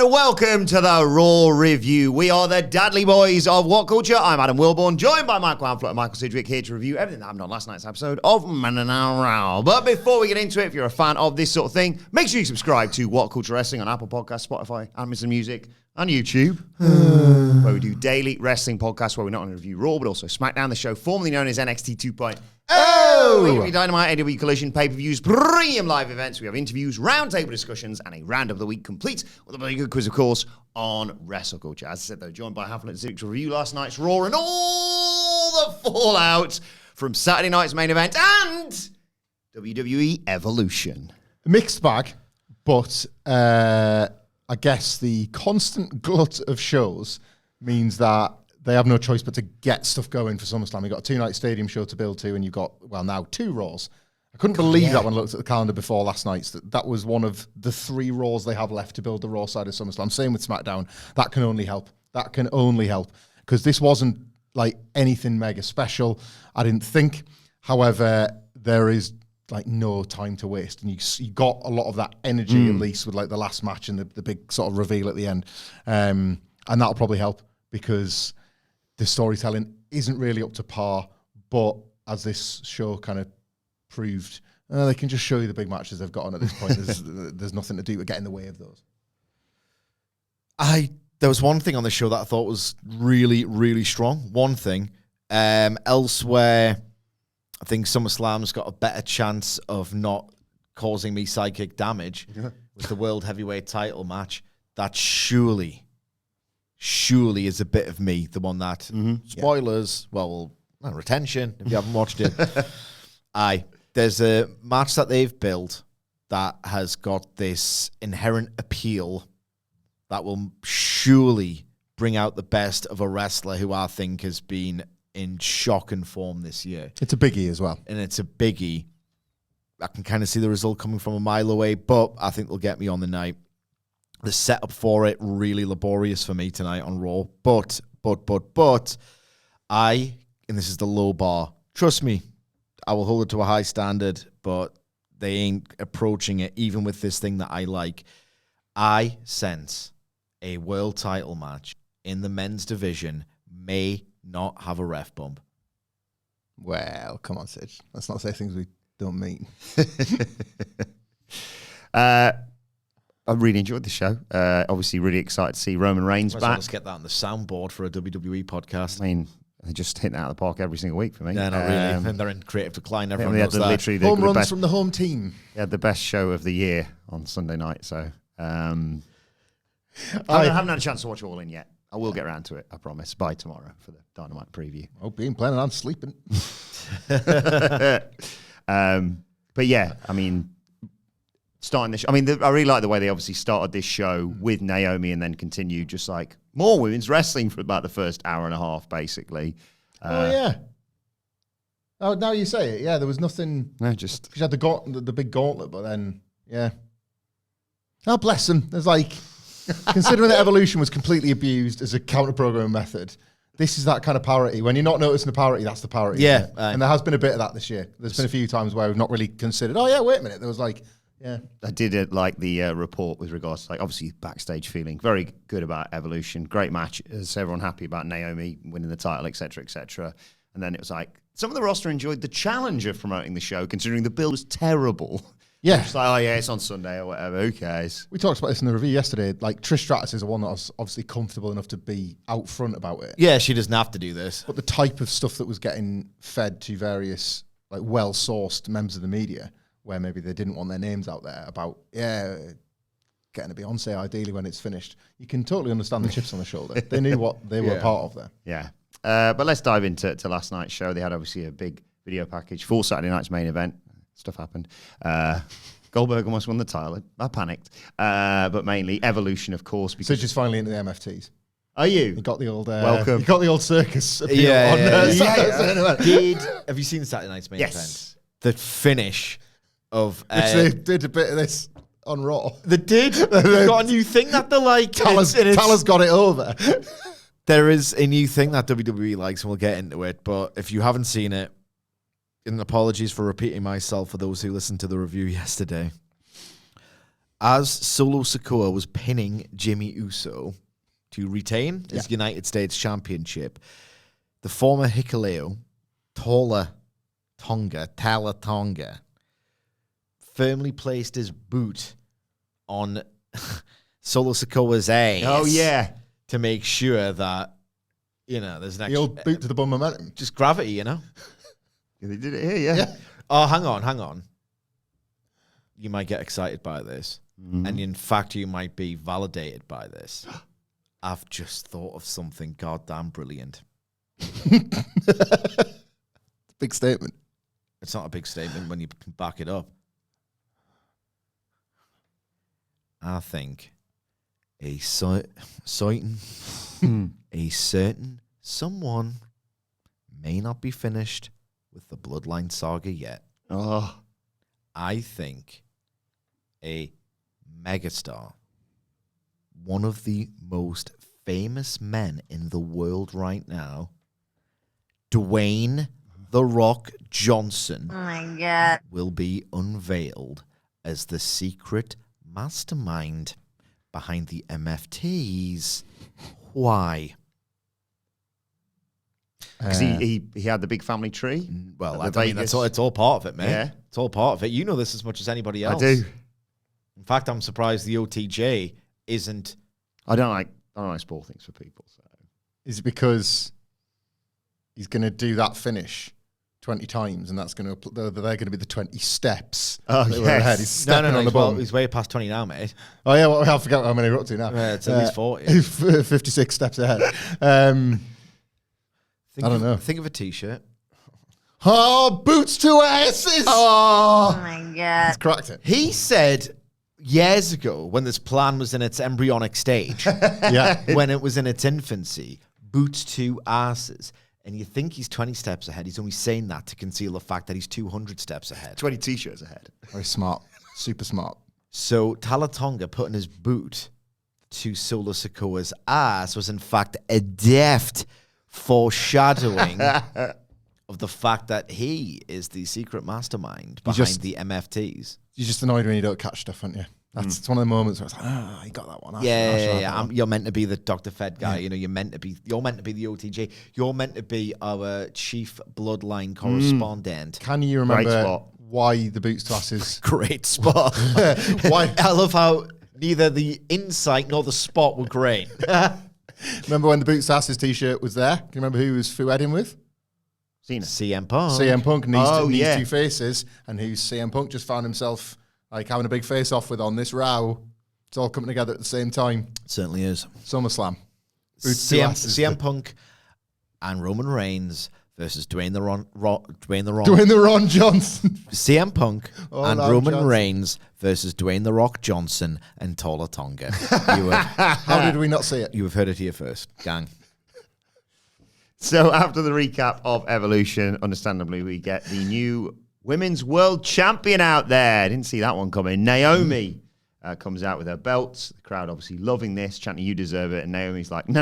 welcome to the Raw Review. We are the Dadley Boyz of WhatCulture. I'm Adam Wilborn, joined by Michael Hamflett and Michael Sidgwick, here to review everything that happened on last night's episode of Raw. But before we get into it, if you're a fan of this sort of thing, make sure you subscribe to WhatCulture Wrestling on Apple Podcasts, Spotify, Amazon Music, and YouTube, where we do daily wrestling podcasts where we not only review Raw, but also SmackDown, the show formerly known as NXT 2.0. Weekly Dynamite, AEW Collision, pay-per-views, premium live events. We have interviews, roundtable discussions, and a round of the week complete with a very good quiz, of course, on WrestleCulture. As I said, though, joined by Hamflett and Sidgwick to review last night's Raw and all the fallout from Saturday night's main event and WWE Evolution. Mixed bag, but I guess the constant glut of shows means that they have no choice but to get stuff going for SummerSlam. You've got a two-night stadium show to build to, and you've got, well, now 2 Raws. I couldn't believe that when I looked at the calendar before last night's. That was one of the 3 Raws they have left to build the Raw side of SummerSlam. Same with SmackDown. That can only help. That can only help. Because this wasn't like anything mega special, I didn't think. However, there is like no time to waste. And you got a lot of that energy, at least, with like the last match and the big sort of reveal at the end. And that'll probably help because the storytelling isn't really up to par, but as this show kind of proved, they can just show you the big matches they've got on at this point. There's nothing to do to get in the way of those. There was one thing on the show that I thought was really, really strong. One thing. Elsewhere, I think SummerSlam's got a better chance of not causing me psychic damage with the World Heavyweight title match. That surely is a bit of me, the one that, spoilers, retention, if you haven't watched it. There's a match that they've built that has got this inherent appeal that will surely bring out the best of a wrestler who I think has been in shocking form this year. It's a biggie as well. And it's a biggie. I can kind of see the result coming from a mile away, but I think they'll get me on the night. The setup for it, really laborious for me tonight on Raw. But, and this is the low bar, trust me, I will hold it to a high standard, but they ain't approaching it, even with this thing that I like. I sense a world title match in the men's division may not have a ref bump. Well, come on, Sid. Let's not say things we don't mean. I really enjoyed the show. Obviously, really excited to see Roman Reigns back. Let's get that on the soundboard for a WWE podcast. I mean, they just hit that out of the park every single week for me. Yeah, not really. They're in creative decline. Everyone knows that. Literally home runs from the home team. They had the best show of the year on Sunday night. So I haven't had a chance to watch all in yet. I will get around to it, I promise, by tomorrow for the Dynamite preview. Oh, being planning on sleeping. But yeah, I mean, starting this, I really like the way they obviously started this show with Naomi and then continued just like more women's wrestling for about the first hour and a half, basically. Oh now you say it. Yeah, there was nothing. No, just she had the big gauntlet, but then oh, bless them. There's like, considering that Evolution was completely abused as a counter-programming method, this is that kind of parity. When you're not noticing the parity, that's the parity. Yeah. And there has been a bit of that this year. There's been a few times where we've not really considered, oh yeah, wait a minute. There was like, yeah. I did like the report with regards to, like, obviously Backstage feeling very good about Evolution. Great match. Is everyone happy about Naomi winning the title, et cetera, et cetera. And then it was like, some of the roster enjoyed the challenge of promoting the show, considering the bill was terrible. Yeah. It's like, oh yeah, it's on Sunday or whatever. Who cares? We talked about this in the review yesterday. Like, Trish Stratus is the one that was obviously comfortable enough to be out front about it. Yeah, she doesn't have to do this. But the type of stuff that was getting fed to various, like, well-sourced members of the media, where maybe they didn't want their names out there about, getting a Beyonce ideally when it's finished. You can totally understand the chips on the shoulder. They knew what they were part of there. Yeah. But let's dive into last night's show. They had obviously a big video package for Saturday night's main event. Stuff happened. Goldberg almost won the title. I panicked. But mainly Evolution, of course. So just finally into the MFTs. Are you? You got the old welcome. You got the old circus appeal Have you seen Saturday night's main event? Yes. The finish of which they did a bit of this on Raw. They did. They've got a new thing that they like. Tala's got it over. There is a new thing that WWE likes, and we'll get into it. But if you haven't seen it, and apologies for repeating myself for those who listened to the review yesterday, as Solo Sikoa was pinning Jimmy Uso to retain his United States Championship, the former Hikuleo, Tala Tonga, firmly placed his boot on Solo Sikoa's ass. Oh, yeah. To make sure that, there's an The old boot to the bum momentum. just gravity, Yeah, They did it here, yeah. Oh, hang on. You might get excited by this. And in fact, you might be validated by this. I've just thought of something goddamn brilliant. Big statement. It's not a big statement when you can back it up. I think a certain someone may not be finished with the Bloodline saga yet. Oh. I think a megastar, one of the most famous men in the world right now, Dwayne "The Rock" Johnson, Oh my God. will be unveiled as the secret mastermind behind the MFTs. Why? Because he had the big family tree. Well, At the I mean, Vegas. it's all part of it, man. Yeah. It's all part of it. You know this as much as anybody else. I do. In fact, I'm surprised the OTJ isn't. I don't like spoil things for people. So Is it because he's going to do that finish 20 times, and that's going to they're going to be the 20 steps? Oh, that were yes. ahead. He's stepping on the bum. He's way past 20 now, mate. Oh yeah, well, I forget how many we're up to now. It's at least 40. 56 steps ahead. I don't know. Think of a T-shirt. Oh, boots to asses! Oh, Oh my God. He's cracked it. He said years ago, when this plan was in its embryonic stage, Yeah. when it was in its infancy, boots to asses. And you think he's 20 steps ahead. He's only saying that to conceal the fact that he's 200 steps ahead. 20 t-shirts ahead. Very smart. Super smart. So Talatonga putting his boot to Solo Sikoa's ass was in fact a deft foreshadowing of the fact that he is the secret mastermind behind the MFTs. You're just annoyed when you don't catch stuff, aren't you? It's one of the moments where it's like, you got that one. Yeah. You're meant to be the Dr. Fed guy. You're meant to be the OTJ. You're meant to be our chief bloodline correspondent. Can you Right remember spot. why the boots to asses? Great spot. Why? I love how neither the insight nor the spot were great. Remember when the boots to asses t-shirt was there? Can you remember who he was foo-heading with? Cena. CM Punk. CM Punk needs, Oh, needs yeah. two faces, and who's CM Punk just found himself like having a big face off with on this row. It's all coming together at the same time. Certainly is. SummerSlam. Boots to asses. CM Punk and Roman Reigns versus Dwayne the Ron Johnson. CM Punk Oh, and no, Roman Johnson. Reigns versus Dwayne the Rock Johnson and Tala Tonga. How did we not see it? You have heard it here first, gang. So after the recap of Evolution, understandably, we get the new Women's World Champion out there. Didn't see that one coming. Naomi comes out with her belts. The crowd obviously loving this, chanting, "You deserve it." And Naomi's like, no.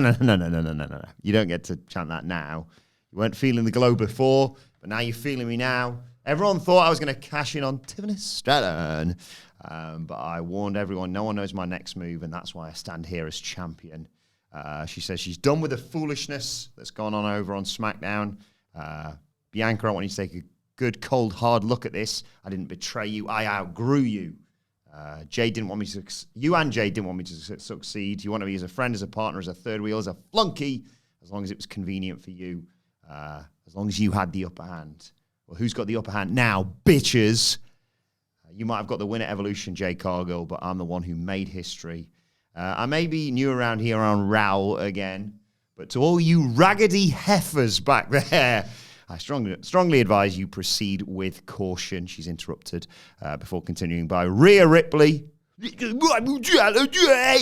You don't get to chant that now. You weren't feeling the glow before, but now you're feeling me now. Everyone thought I was going to cash in on Tiffany Stratton. But I warned everyone, no one knows my next move, and that's why I stand here as champion. She says she's done with the foolishness that's gone on over on SmackDown. Bianca, I want you to take a good, cold, hard look at this. I didn't betray you. I outgrew you. Jay didn't want me to you and Jay didn't want me to succeed. You want to be as a friend, as a partner, as a third wheel, as a flunky, as long as it was convenient for you, as long as you had the upper hand. Well, who's got the upper hand now, bitches? You might have got the win at Evolution, Jay Cargill, but I'm the one who made history. I may be new around here on Raw again, but to all you raggedy heifers back there, I strongly advise you proceed with caution. She's interrupted before continuing by Rhea Ripley.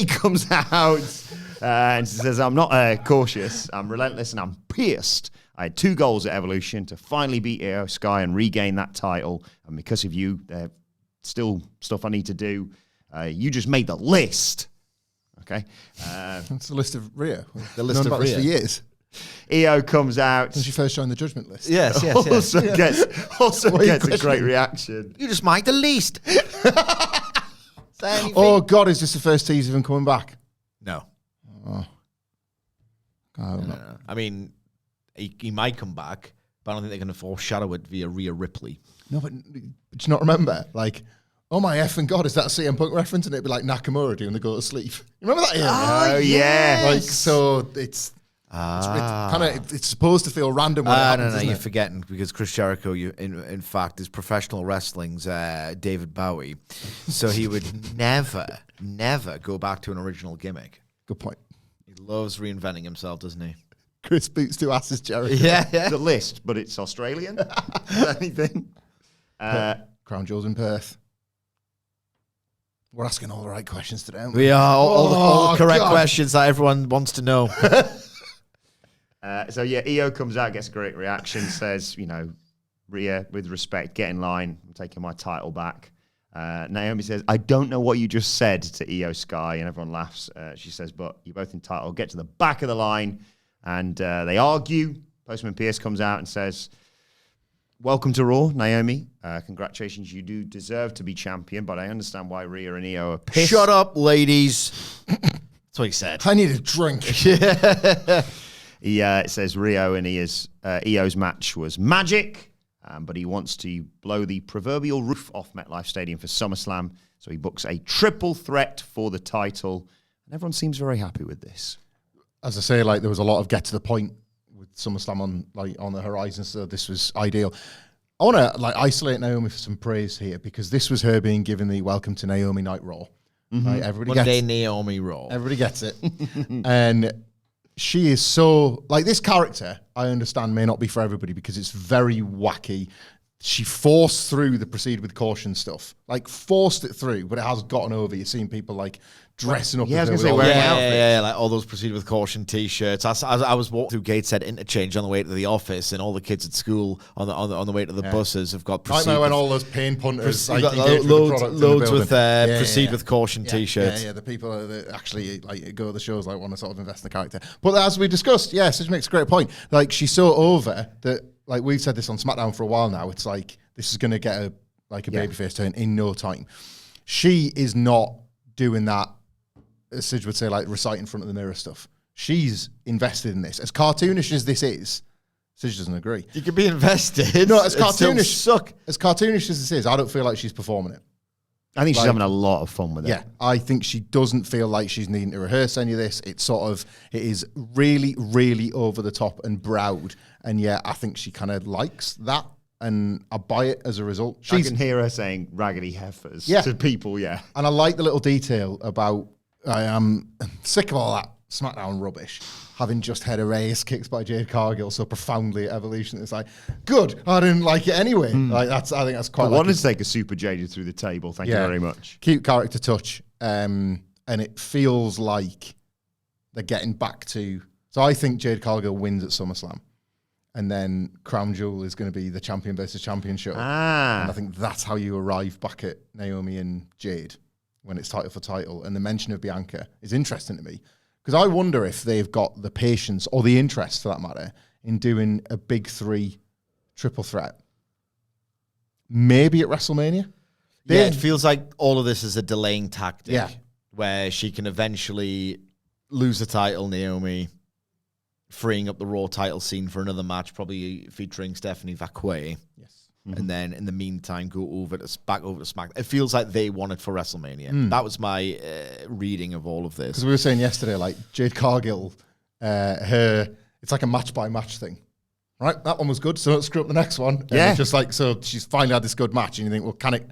Comes out and she says, I'm not cautious, I'm relentless, and I'm pierced. I had 2 goals at Evolution to finally beat Io Sky and regain that title. And because of you, there's still stuff I need to do. You just made the list. Okay. That's the list of Rhea. The list Known of about this Rhea. for years. Io comes out. Since she first joined the Judgment List. Yes. Also gets Why are you a great questioning? reaction. You just made the least. there anything? Oh, God, is this the first tease of him coming back? No. Oh. God, No. I mean, he might come back, but I don't think they're going to foreshadow it via Rhea Ripley. No, but do you not remember? Like, oh my effing God, is that a CM Punk reference? And it'd be like Nakamura doing the go to sleep. You remember that? Oh, yeah. Like, so it's supposed to feel random when it happens, No, isn't you're it? forgetting because Chris Jericho, in fact, is professional wrestling's David Bowie. So he would never go back to an original gimmick. Good point. He loves reinventing himself, doesn't he? Chris Boots to asses Jericho. Yeah. The list, but it's Australian. Anything? Crown Jewels in Perth. We're asking all the right questions today, aren't we? We are all the correct God. questions that everyone wants to know. So yeah, EO comes out, gets a great reaction, says, Rhea, with respect, get in line. I'm taking my title back. Naomi says, I don't know what you just said to EO Sky, and everyone laughs. She says, but you're both entitled. Get to the back of the line, and they argue. Postman Pierce comes out and says, welcome to Raw, Naomi. Congratulations, you do deserve to be champion, but I understand why Rhea and EO are pissed. Shut up, ladies. That's what he said. I need a drink. It says Rio and EO's match was magic, but he wants to blow the proverbial roof off MetLife Stadium for SummerSlam, so he books a triple threat for the title, and everyone seems very happy with this. As I say, like there was a lot of get to the point with SummerSlam on the horizon, so this was ideal. I want to isolate Naomi for some praise here because this was her being given the Welcome to Naomi Night Raw. Mm-hmm. Right, everybody Monday gets Naomi Raw. Everybody gets it, and she is so this character. I understand may not be for everybody because it's very wacky. She forced through the proceed with caution stuff, forced it through, but it has gotten over. You're seeing people dressing up. Yeah, I was as gonna her say, with all wearing the- outfits. Yeah, like all those proceed with caution T-shirts. I was walking through Gateshead Interchange on the way to the office, and all the kids at school on the way to the buses have got proceed. Nightmare when with- all those pain punters You've got engage with the loads product in the with building. proceed with caution T-shirts. Yeah, the people that actually go to the shows want to sort of invest in the character. But as we discussed, Sid makes a great point. She's so over that we've said this on SmackDown for a while now. It's this is going to get a babyface turn in no time. She is not doing that, as Sid would say, recite in front of the mirror stuff. She's invested in this. As cartoonish as this is, Sid doesn't agree. You can be invested. No, as and still cartoonish suck. As cartoonish as this is, I don't feel like she's performing it. I think she's having a lot of fun with it. Yeah, I think she doesn't feel like she's needing to rehearse any of this. It is really, really over the top and browed. And yeah, I think she kind of likes that. And I buy it as a result. I can hear her saying raggedy heifers to people, And I like the little detail about, I am sick of all that SmackDown rubbish, having just had a race kicked by Jade Cargill so profoundly at Evolution. It's good, I didn't like it anyway. I think that's quite I wanted to take a super jaded through the table. Thank you very much. Cute character touch. And it feels like they're getting back to, so I think Jade Cargill wins at SummerSlam. And then Crown Jewel is going to be the champion versus champion show. And I think that's how you arrive back at Naomi and Jade when it's title for title. And the mention of Bianca is interesting to me because I wonder if they've got the patience or the interest, for that matter, in doing a big three triple threat. Maybe at WrestleMania. Yeah, it feels like all of this is a delaying tactic. Yeah. Where she can eventually lose the title, Naomi, freeing up the Raw title scene for another match, probably featuring Stephanie Vaquer. Yes. And then in the meantime, go back over to SmackDown. It feels like they want it for WrestleMania. That was my reading of all of this. Because we were saying yesterday, Jade Cargill, it's like a match by match thing. Right? That one was good, so don't screw up the next one. And just so she's finally had this good match, and you think, well, can it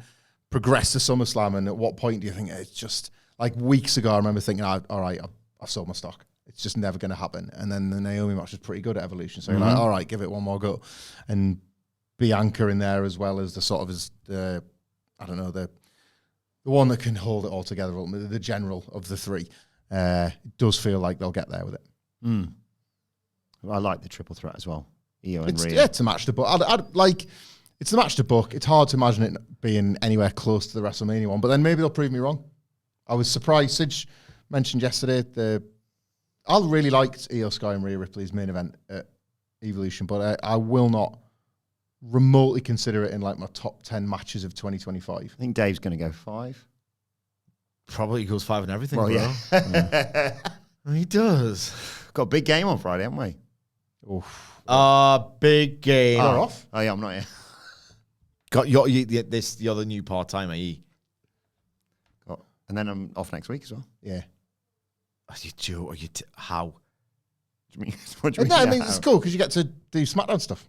progress to SummerSlam? And at what point do you think it's just weeks ago? I remember thinking, all right, I've sold my stock. It's just never going to happen. And then the Naomi match was pretty good at Evolution, so you're all right, give it one more go. And Bianca in there as well as the one that can hold it all together, ultimately, the general of the three. It does feel like they'll get there with it. I like the triple threat as well. Io and It's, Rhea. yeah, it's a match to book. It's the match to book. It's hard to imagine it being anywhere close to the WrestleMania one, but then maybe they'll prove me wrong. I was surprised. Sidge mentioned yesterday I really liked Io Sky and Rhea Ripley's main event at Evolution, but I will not remotely consider it in my top 10 matches of 2025. I think Dave's going to go 5. Probably goes 5 and everything, Well, bro. yeah. He does. Got a big game on Friday, haven't we? Big game. You're off. Oh, yeah, I'm not here. You're the other new part-timer, And then I'm off next week as well. Yeah. Are you Joe? How? What do you mean? What do you No, mean? I mean, it's cool because you get to do SmackDown stuff.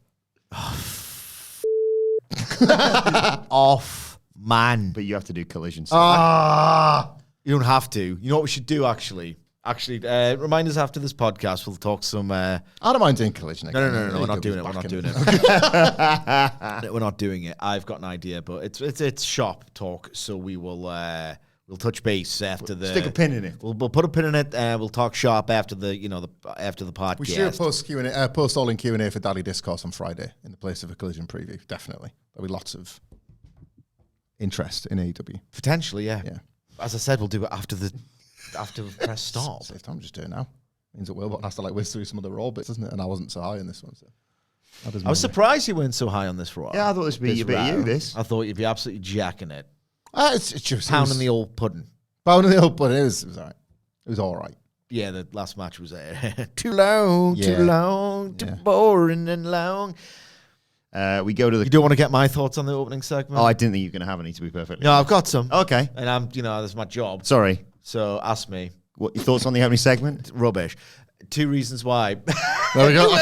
Off, man. But you have to do collision Ah. You don't have to. You know what we should do, actually? Remind us after this podcast. We'll talk some... I don't mind doing collision again. No, we're not doing it. We're not doing it. We're not doing it. I've got an idea, but it's shop talk, so we will... We'll touch base after the... Stick a pin in it. We'll put a pin in it. We'll talk shop after the after the podcast. We should post all in Q&A for Daddy Discourse on Friday in the place of a collision preview. Definitely. There'll be lots of interest in AEW. Potentially, yeah. Yeah. As I said, we'll do it after we press stop. Save time, just do it now. Means that Wilbot has to whiz through some of the Raw bits, doesn't it? And I wasn't so high in this one. So I was surprised you weren't so high on this Raw. Yeah, I thought this would be a bit of you, this. I thought you'd be absolutely jacking it. it's just Pounding the old pudding. Pounding the old pudding. It was all right. It was all right. Yeah, the last match was too long, too boring and long. We go to the... You don't want to get my thoughts on the opening segment? Oh, I didn't think you were going to have any, to be perfectly No, I've got some. Okay. And I'm, that's my job. Sorry. So ask me. What your thoughts on the opening segment? Rubbish. 2 reasons why. There we go.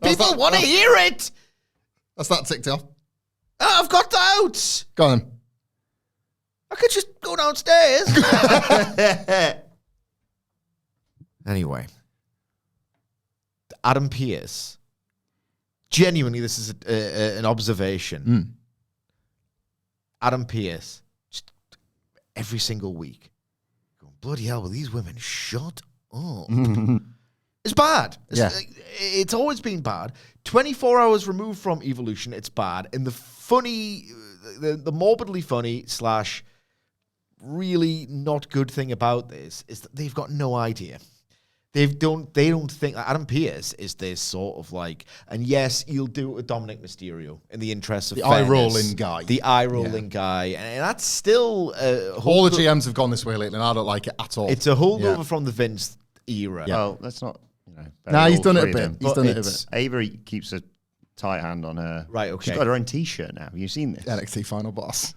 People want to hear it. That's that ticked off. I've got that. Go on. I could just go downstairs. Anyway. Adam Pearce. Genuinely, this is an observation. Adam Pearce, just every single week, going, bloody hell, will these women shut up? It's bad. It's always been bad. 24 hours removed from Evolution, it's bad. And the funny, the morbidly funny / really not good thing about this is that they've got no idea. They don't think Adam Pearce is this sort of like, and yes, you'll do it with Dominic Mysterio in the interest of the fairness. eye-rolling guy. The eye-rolling guy. And that's still all the GMs have gone this way lately, and I don't like it at all. It's a holdover from the Vince era. Yeah. Well, that's not, Nah, he's done it a bit. He's done it a bit. Avery keeps a tight hand on her. Right, okay. She's got her own T-shirt now. Have you seen this? NXT Final Boss.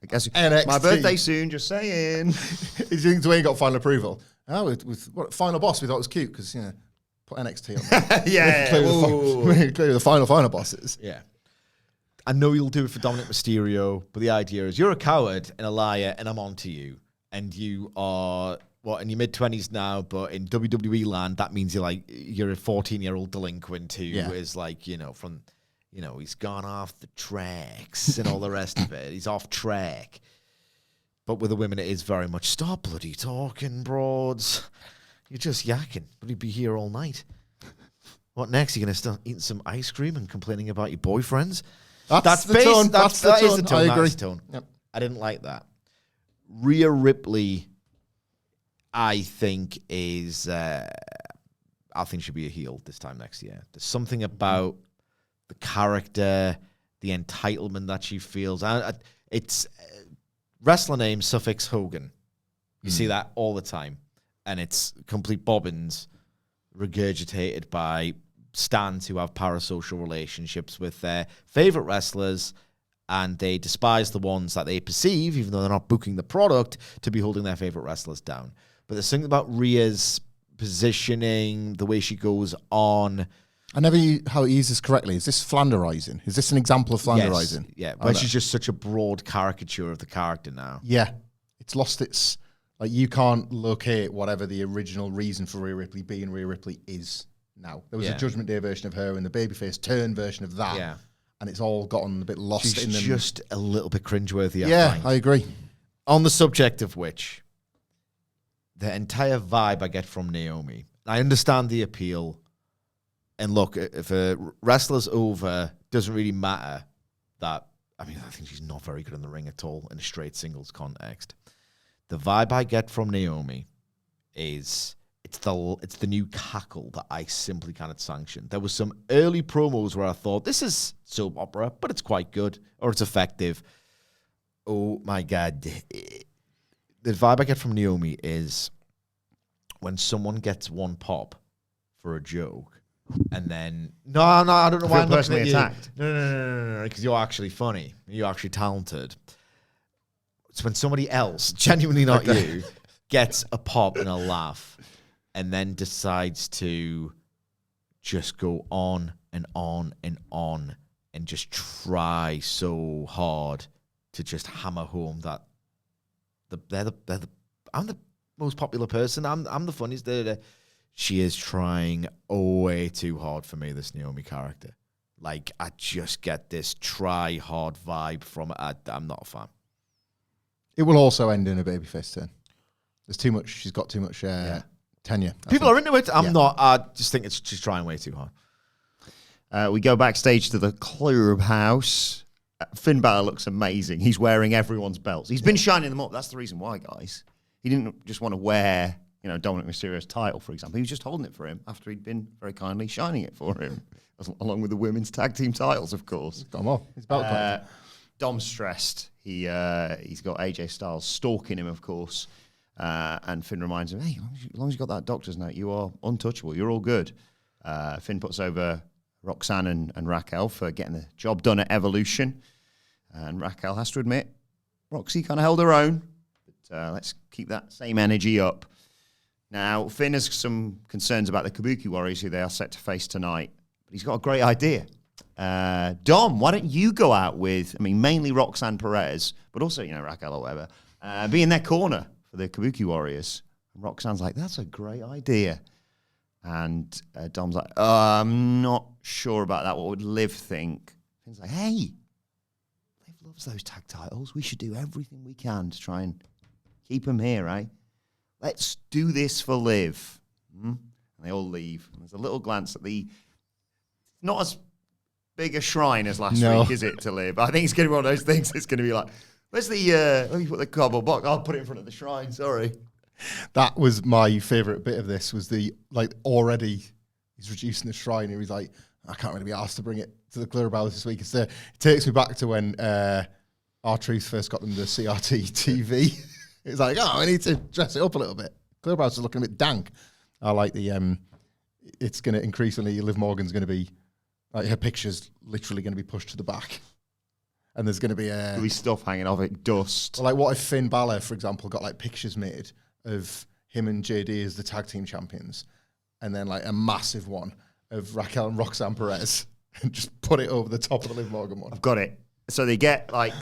I guess NXT. My birthday soon, just saying. Is you think Dwayne got final approval? Oh, with what, Final Boss, we thought it was cute because, put NXT on there. Yeah. Clearly the final boss is. Yeah. I know you'll do it for Dominic Mysterio, but the idea is you're a coward and a liar, and I'm on to you. And you are, in your mid-20s now, but in WWE land, that means you're a 14-year-old delinquent who is he's gone off the tracks and all the rest of it. He's off track. But with the women, it is very much, stop bloody talking, broads. You're just yakking. But he'd be here all night. What next? You're going to start eating some ice cream and complaining about your boyfriends? That's the tone. That is the tone. I agree. That's the tone. Yep. I didn't like that. Rhea Ripley, I think, is... I think should be a heel this time next year. There's something about the character, the entitlement that she feels. It's... wrestler name suffix Hogan. You see that all the time. And it's complete bobbins regurgitated by stans who have parasocial relationships with their favorite wrestlers, and they despise the ones that they perceive, even though they're not booking the product, to be holding their favorite wrestlers down. But there's something about Rhea's positioning, the way she goes on. I never knew how to use this correctly. Is this flanderizing? Is this an example of flanderizing? Yes, yeah, but she's just such a broad caricature of the character now. Yeah. It's lost its... you can't locate whatever the original reason for Rhea Ripley being Rhea Ripley is now. There was a Judgment Day version of her and the babyface turn version of that. Yeah. And it's all gotten a bit lost in them. She's just a little bit cringeworthy, I find. I agree. On the subject of which, the entire vibe I get from Naomi, I understand the appeal. And look, if a wrestler's over, doesn't really matter that. I think she's not very good in the ring at all in a straight singles context. The vibe I get from Naomi is it's the new cackle that I simply cannot sanction. There was some early promos where I thought, this is soap opera, but it's quite good, or it's effective. Oh my God. the vibe I get from Naomi is when someone gets one pop for a joke, and then no, I don't know why I'm personally looking at attacked. you. No, because you're actually funny, you're actually talented. It's when somebody else, genuinely not you, gets a pop and a laugh, and then decides to just go on and on and on, and just try so hard to just hammer home that I'm the most popular person. I'm the funniest. She is trying way too hard for me, this Naomi character. Like, I just get this try hard vibe from it. I'm not a fan. It will also end in a babyface turn. There's too much. She's got too much tenure. People are into it. I'm not. I just think she's trying way too hard. We go backstage to the clubhouse. Finn Balor looks amazing. He's wearing everyone's belts. He's been shining them up. That's the reason why, guys. He didn't just want to wear, Dominic Mysterio's title, for example. He was just holding it for him after he'd been very kindly shining it for him, along with the women's tag team titles, of course. Got them all. His belt Dom's stressed. He's got AJ Styles stalking him, of course. And Finn reminds him, hey, as long as you got that doctor's note, you are untouchable. You're all good. Finn puts over Roxanne and Raquel for getting the job done at Evolution. And Raquel has to admit, Roxy kind of held her own. But let's keep that same energy up. Now, Finn has some concerns about the Kabuki Warriors, who they are set to face tonight. But he's got a great idea. Dom, why don't you go out with, mainly Roxanne Perez, but also, Raquel or whatever, be in their corner for the Kabuki Warriors. And Roxanne's like, that's a great idea. And Dom's like, I'm not sure about that. What would Liv think? Finn's like, hey, Liv loves those tag titles. We should do everything we can to try and keep them here, eh? Let's do this for Liv. And they all leave. And there's a little glance at not as big a shrine as last week, is it, to Liv? I think it's going to be one of those things that's going to be like, where's let me put the cardboard box. I'll put it in front of the shrine, sorry. That was my favourite bit of this, was already he's reducing the shrine here. He's like, I can't really be asked to bring it to the clubhouse this week. It takes me back to when R-Truth first got them the CRT TV. It's like, I need to dress it up a little bit. Clubhouse is looking a bit dank. I like it's going to increasingly, Liv Morgan's going to be, like, her picture's literally going to be pushed to the back. And there's going to be There'll be stuff hanging off it, dust. Like, what if Finn Balor, for example, got like pictures made of him and JD as the tag team champions, and then like a massive one of Raquel and Roxanne Perez, and just put it over the top of the Liv Morgan one. I've got it. So they get like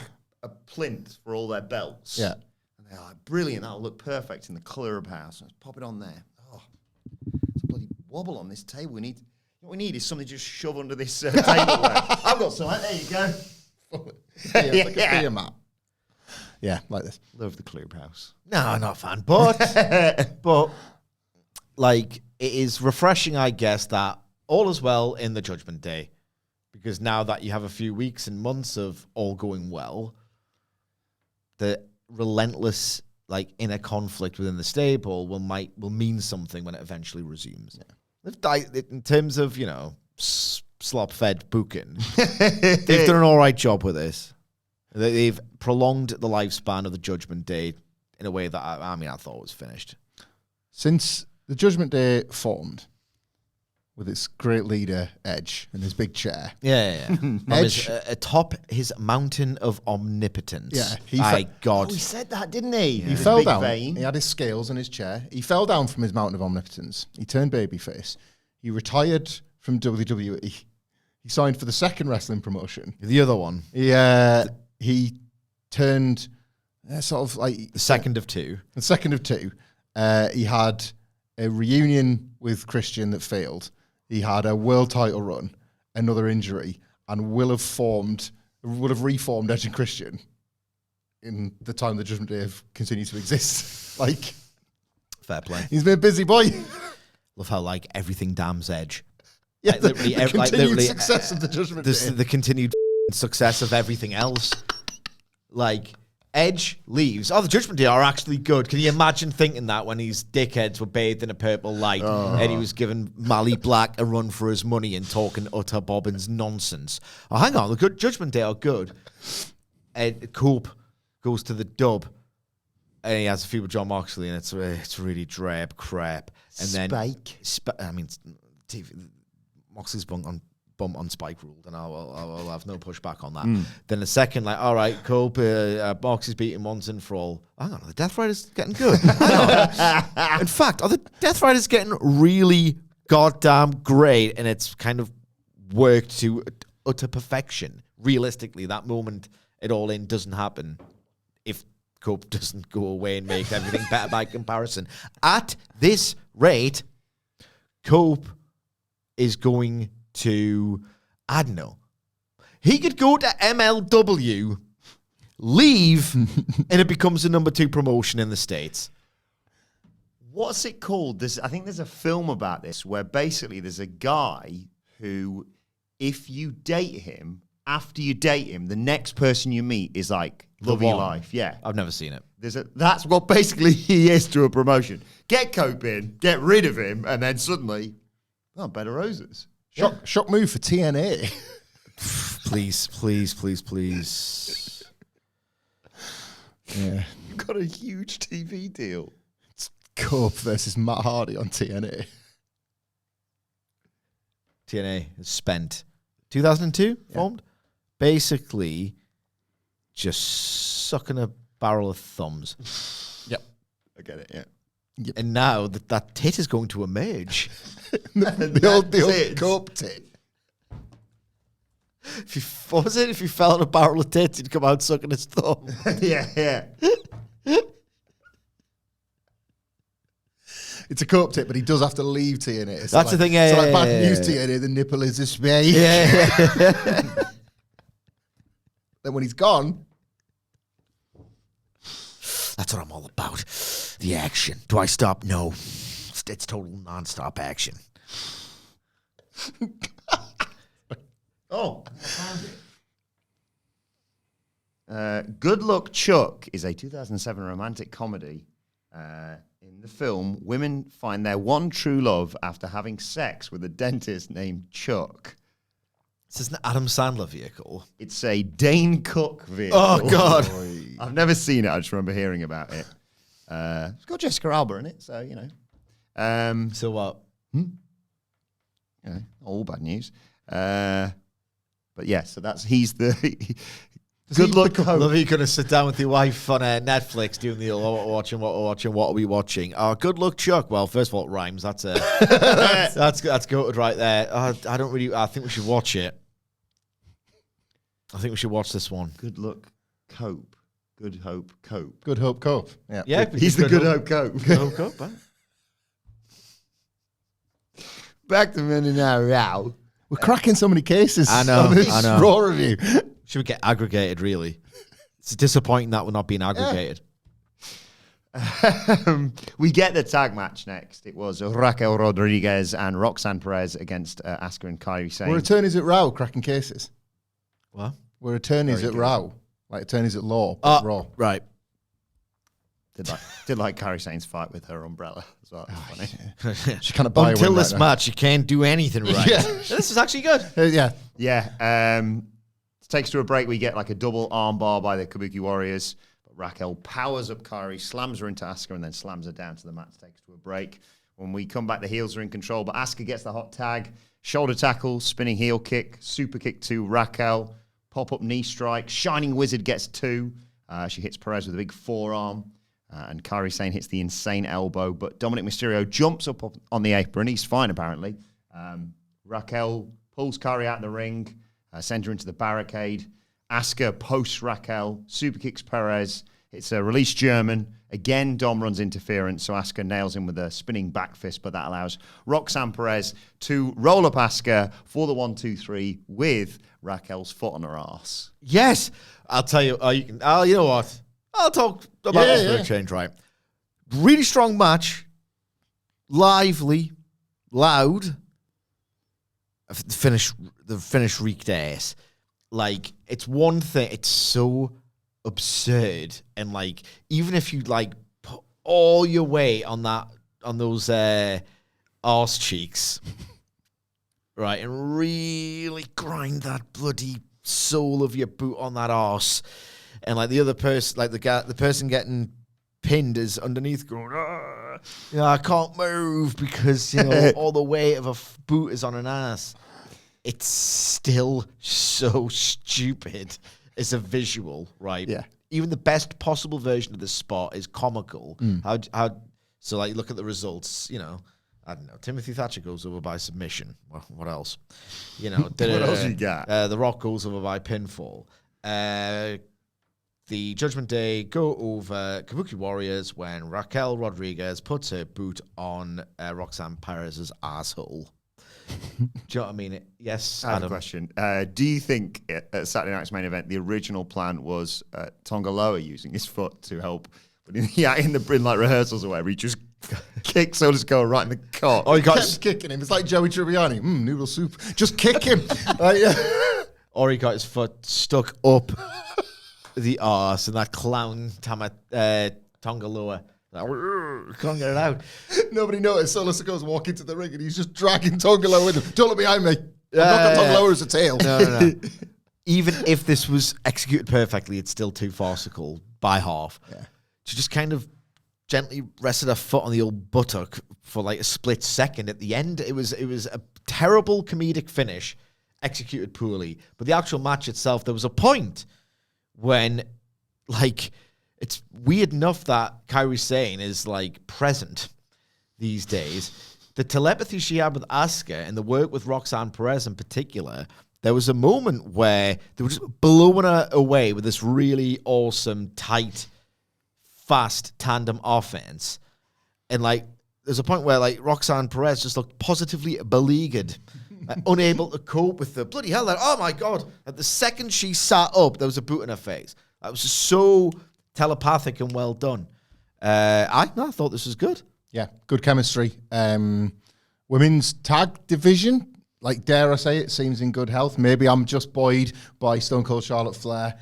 a plinth for all their belts. Yeah. And they're like, brilliant, that'll look perfect in the clubhouse. Let's pop it on there. Oh, there's a bloody wobble on this table. What we need is something to just shove under this table. I've got some. There you go. Like a beer mat. Yeah, like this. Love the clubhouse. No, not a fan. But like, it is refreshing, I guess, that all is well in the Judgment Day, because now that you have a few weeks and months of all going well, the relentless inner conflict within the stable will mean something when it eventually resumes. Yeah. In terms of slop-fed booking, they've done an all right job with this. They've prolonged the lifespan of the Judgment Day in a way that I thought was finished. Since the Judgment Day formed, with its great leader Edge and his big chair. Yeah. Edge atop his mountain of omnipotence. Yeah, God. He said that, didn't he? He fell down. Vein. He had his scales on his chair. He fell down from his mountain of omnipotence. He turned babyface. He retired from WWE. He signed for the second wrestling promotion. The other one. He turned sort of like... The second of two. The second of two. He had a reunion with Christian that failed. He had a world title run, another injury, and will have reformed Edge and Christian in the time the Judgment Day have continued to exist. Fair play. He's been a busy boy. Love how everything damns Edge. Yeah, the continued success of the Judgment Day. The continued success of everything else. Edge leaves. Oh, the Judgment Day are actually good. Can you imagine thinking that when his dickheads were bathed in a purple light and he was giving Mally Black a run for his money and talking utter bobbins nonsense? Oh, hang on. The Judgment Day are good. Ed Coop goes to the dub. and he has a feud with John Moxley, and it's really drab crap. And Spike. Moxley's bump on Spike ruled, and I'll have no pushback on that. Then the second, like, all right, Cope, Moxley's beating once and for all. Hang on, the Death Riders getting good. In fact, are the Death Riders getting really goddamn great? And it's kind of worked to utter perfection. Realistically, that moment at All In doesn't happen if Cope doesn't go away and make everything better by comparison. At this rate, Cope is going to, I don't know, he could go to MLW, leave, and it becomes the number 2 promotion in the States. What's it called? I think there's a film about this where basically there's a guy who, if you date him, after you date him, the next person you meet is like love of your life. Yeah. I've never seen it. That's what basically he is to a promotion. Get Cope in, get rid of him, and then suddenly, better roses. Shock move for TNA. Please. Yeah. You've got a huge TV deal. It's Cope versus Matt Hardy on TNA. TNA is spent. 2002 formed. Basically, just sucking a barrel of thumbs. Yep. I get it, yeah. Yep. And now that tit is going to emerge. the old Cope tit. What was it? If you fell on a barrel of tits, you'd come out sucking his thumb. Yeah. It's a Cope tit, but he does have to leave TNA. So That's the thing, yeah. So yeah, bad yeah, news yeah. TNA, the nipple is a space. Yeah. Then when he's gone, That's what I'm all about. The action. Do I stop? No. It's total non-stop action. Oh, I found it. Good Luck Chuck is a 2007 romantic comedy. In the film, women find their one true love after having sex with a dentist named Chuck. This is an Adam Sandler vehicle. It's a Dane Cook vehicle. Oh, God. I've never seen it. I just remember hearing about it. It's got Jessica Alba in it, so, you know. So what? Yeah, all bad news. But yeah, so he's the... Good luck, Cope. Love you going to sit down with your wife on Netflix doing the what are we watching? Good luck, Chuck. Well, first of all, it rhymes. That's goated right there. I think we should watch it. I think we should watch this one. Good luck, Cope. Good Hope, Cope. Good Hope Cope. Yeah, he's the Good Hope Cope. Good Hope Cope, huh? Back to Men in Our Row. We're cracking so many cases. I know, on this I know. Raw review. Should we get aggregated, really? It's disappointing that we're not being aggregated. We get the tag match next. It was Raquel Rodriguez and Roxanne Perez against Asuka and Kairi Sane. We're attorneys at Raw cracking cases. What? We're attorneys Very at good. Raw. Like attorneys at law, but Raw. Right. Did like Kairi Sane's fight with her umbrella as well. That's funny. She kind of buy a Until win this right now. match, you can't do anything right. Yeah. This is actually good. Yeah. Yeah. Takes to a break. We get like a double arm bar by the Kabuki Warriors. But Raquel powers up Kairi, slams her into Asuka, and then slams her down to the mat. Takes to a break. When we come back, the heels are in control, but Asuka gets the hot tag. Shoulder tackle, spinning heel kick, super kick to Raquel, pop-up knee strike. Shining Wizard gets 2. She hits Perez with a big forearm. And Kairi Sane hits the insane elbow. But Dominic Mysterio jumps up on the apron. He's fine, apparently. Raquel pulls Kairi out of the ring. Send her into the barricade. Asuka posts Raquel, super kicks Perez. It's a release German. Again, Dom runs interference, so Asuka nails him with a spinning back fist, but that allows Roxanne Perez to roll up Asuka for the 1-2-3 with Raquel's foot on her ass. Yes. I'll tell you. You know what? I'll talk about this for a change, right? Really strong match. Lively. Loud. The finish reeked ass. Like, it's one thing. It's so absurd. And, like, even if you, like, put all your weight on those arse cheeks, right, and really grind that bloody sole of your boot on that arse, and, like, the other person, like, the person getting pinned is underneath going, I can't move because, all the weight of a boot is on an ass. It's still so stupid as a visual, right? Yeah. Even the best possible version of this spot is comical. So, like, look at the results, I don't know. Timothy Thatcher goes over by submission. Well, what else? What else you got? The Rock goes over by pinfall. The Judgment Day go over Kabuki Warriors when Raquel Rodriguez puts her boot on Roxanne Perez's asshole. Do you know what I mean? Yes, I have a Adam. question. Do you think at Saturday night's main event, the original plan was Tonga Loa using his foot to help? But in rehearsals or whatever, he just kicks Solasko right in the cock. Oh, he Kept kicking him. It's like Joey Tribbiani. Noodle soup. Just kick him. Or he got his foot stuck up the arse and that clown Tonga Loa. Can't get it out. Nobody noticed. Solasko's walking to the ring and he's just dragging Tongalo with him. Don't look behind me. I've not got Tongalo as a tail. No. Even if this was executed perfectly, it's still too farcical by half. Yeah. She just kind of gently rested her foot on the old buttock for like a split second. At the end, it was a terrible comedic finish, executed poorly. But the actual match itself, there was a point when, like, it's weird enough that Kairi Sane is, like, present these days. The telepathy she had with Asuka and the work with Roxanne Perez in particular, there was a moment where they were just blowing her away with this really awesome, tight, fast tandem offense. And, like, there's a point where, like, Roxanne Perez just looked positively beleaguered, unable to cope with the bloody hell. Like, oh, my God. At the second she sat up, there was a boot in her face. That was just so telepathic and well done. I thought this was good. Yeah, good chemistry. Women's tag division, like, dare I say it, seems in good health. Maybe I'm just buoyed by Stone Cold Charlotte Flair.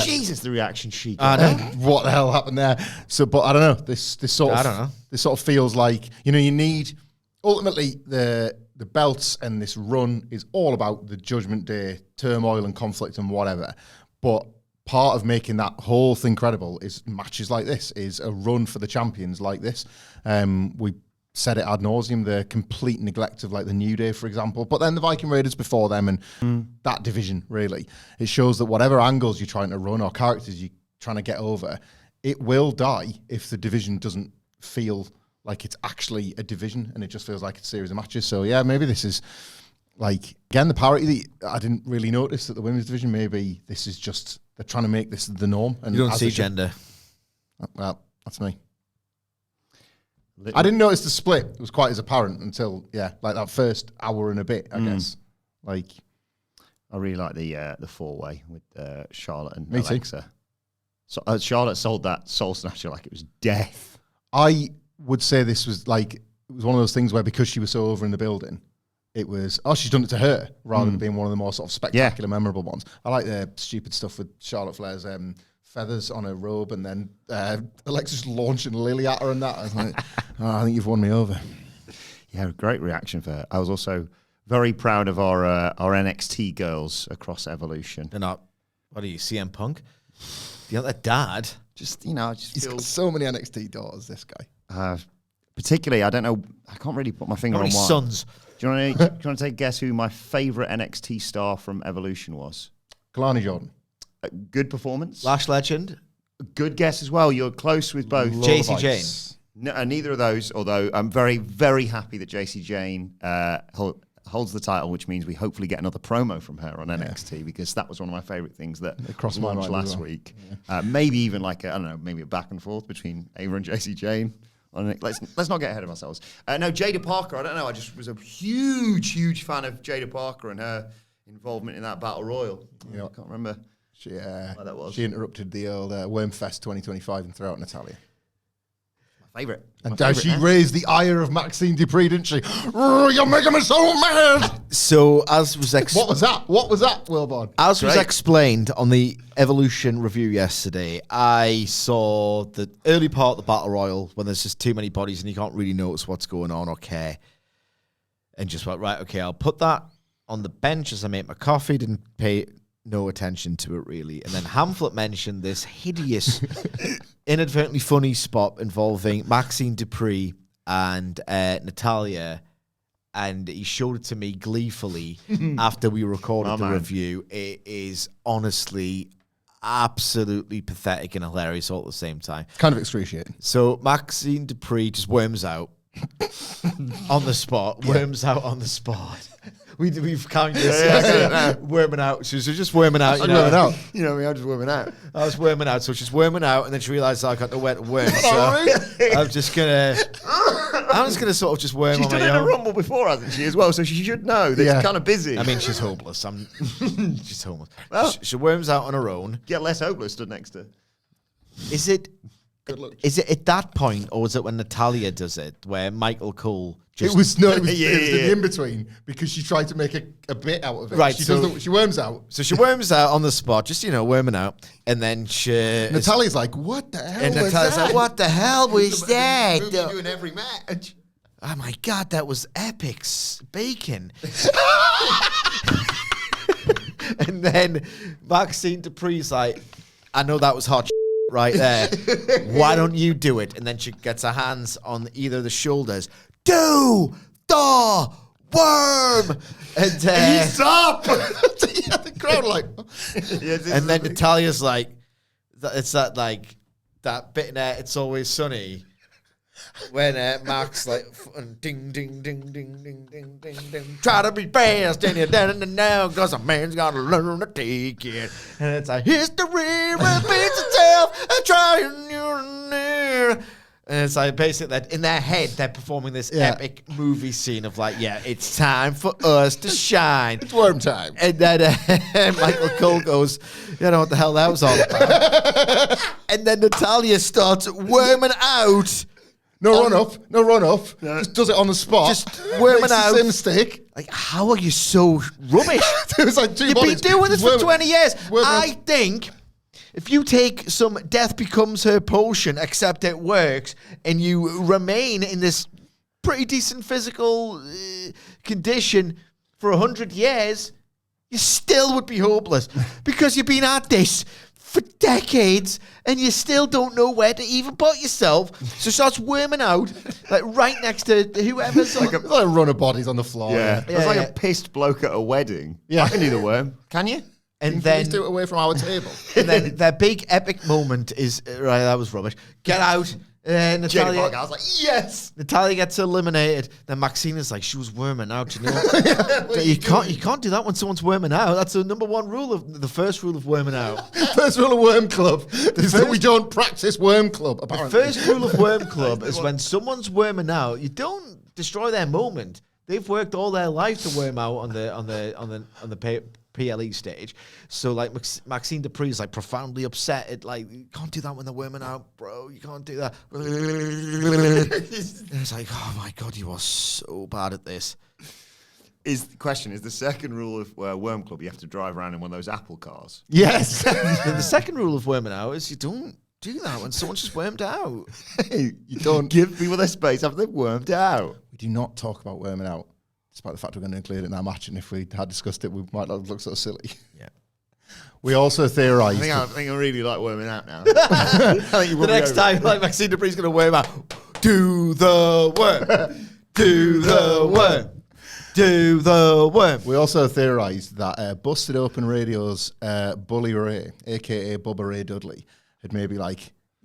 Jesus, the reaction she got. I know. What the hell happened there? So, but I don't know. This sort of feels like, you need ultimately the belts, and this run is all about the Judgment Day turmoil and conflict and whatever. But part of making that whole thing credible is matches like this, is a run for the champions like this. We said it ad nauseum, the complete neglect of, like, the New Day, for example, but then the Viking Raiders before them, and that division, really. It shows that whatever angles you're trying to run or characters you're trying to get over, it will die if the division doesn't feel like it's actually a division and it just feels like it's a series of matches. So, yeah, maybe this is, like, again, the parity that I didn't really notice at the women's division. Maybe this is just, they're trying to make this the norm. And You don't see gender. Well, that's me. I didn't notice the split was quite as apparent until, like that first hour and a bit, I guess. Like, I really like the four-way with Charlotte and Me too. Alexa. So Charlotte sold that Soul Snatcher like it was death. I would say this was like, it was one of those things where because she was so over in the building, it was, she's done it to her, rather than being one of the more sort of spectacular, memorable ones. I like the stupid stuff with Charlotte Flair's feathers on her robe, and then Alexa's launching Lily at her and that. I was like, I think you've won me over. Yeah, great reaction for her. I was also very proud of our NXT girls across Evolution. They're not, what are you, CM Punk? The other dad. Just He's got so many NXT daughters, this guy. Particularly, I don't know, I can't really put my finger How on many one. sons? Do you want to take a guess who my favourite NXT star from Evolution was? Kalani Jordan. Good performance. Lash Legend. Good guess as well. You're close with both. JC Jane. No, neither of those, although I'm very, very happy that JC Jane holds the title, which means we hopefully get another promo from her on NXT, because that was one of my favourite things that crossed my launched mind as last well. week. Maybe even like, maybe a back and forth between Ava and JC Jane. Let's not get ahead of ourselves. No, Jada Parker, I don't know. I just was a huge fan of Jada Parker and her involvement in that Battle Royal. I can't remember. That was. She interrupted the old Wormfest 2025 and threw out Natalia. My favourite. And she raised the ire of Maxine Dupree, didn't she? You're making me so mad! So, as was What was that, Wilborn? As was explained on the Evolution review yesterday, I saw the early part of the Battle Royal when there's just too many bodies and you can't really notice what's going on or care. And just went, right, okay, I'll put that on the bench as I make my coffee. Didn't pay no attention to it, really. And then Hamflet mentioned this hideous inadvertently funny spot involving Maxine Dupree and Natalia, and he showed it to me gleefully after we recorded the review. It is honestly absolutely pathetic and hilarious all at the same time. Kind of excruciating. So Maxine Dupree just worms out on the spot. Worms out on the spot. We've counted this. Worming out. She's just worming out. You know me, I'm just worming out. I was worming out. So she's worming out, and then she realised I got nowhere to worm. So I'm just gonna sort of just worm She's on done my it in a own. Rumble before, hasn't she, as well? So she should know that it's kind of busy. I mean, she's hopeless. She's homeless. Well, she worms out on her own. Get Les Hopeless stood next to her. Is it at that point, or is it when Natalia does it, where Michael Cole just... It was in Yeah. the in-between, because she tried to make a bit out of it. Right, She worms out. So she worms out on the spot, just, worming out, and then she... Natalia's like, what the hell And was Natalia's that? like, what the hell was that? The move you do in every match. Oh my God, that was epic bacon. And then Maxine Dupree's like, I know that was hot right there. Why don't you do it? And then she gets her hands on either of the shoulders. Do the worm! And He's up! The crowd like... and then Natalia's like, it's that bit in It's Always Sunny. When Mark's like, ding, ding, ding, ding, ding, ding, ding, ding. Try to be fast, and you're down and now, because a man's got to learn to take it. And it's like, history repeats itself, and trying you're near. And it's like, basically, that in their head, they're performing this epic movie scene of like, it's time for us to shine. It's worm time. And then Michael Cole goes, you know what the hell that was all about. And then Natalia starts worming out. No run up. Just does it on the spot. Just worming out. The same mistake. Like, how are you so rubbish? It was like 2 You've bodies. been doing this for 20 years. Worming I out. think if you take some death becomes her potion, except it works, and you remain in this pretty decent physical condition for 100 years, you still would be hopeless because you've been at this for decades and you still don't know where to even put yourself. So starts worming out like right next to whoever's Like a run of bodies on the floor. Yeah. It's like a pissed bloke at a wedding. Yeah. I can do the worm. Can you? and Please then do it away from our table. and then their big epic moment is right. That was rubbish. Get out. Jenny Natalia, Parker, I was like, yes. Natalia gets eliminated. Then Maxine is like, she was worming out. You know, you can't do that when someone's worming out. That's the number one rule of the first rule of worming out. First rule of Worm Club is that we don't practice Worm Club. Apparently, First rule of Worm Club is when someone's worming out, you don't destroy their moment. They've worked all their life to worm out on the PLE stage. So like Maxine Dupree is like profoundly upset at like, you can't do that when they're worming out, bro. You can't do that. And it's like, oh my God, you are so bad at this. Is the second rule of Worm Club, you have to drive around in one of those Apple cars? yes. And the second rule of worming out is you don't do that when someone's just wormed out. You don't give people their space after they've wormed out. We do not talk about worming out, despite the fact we're going to include it in our match. And if we had discussed it, we might not look so silly. Yeah. We also theorised. I think I really like worming out now. I think you The next time, like Maxine Dupree's going to worm out. Do the worm. Do the worm. Do the worm. We also theorised that Busted Open Radio's Bully Ray, a.k.a. Bubba Ray Dudley, had maybe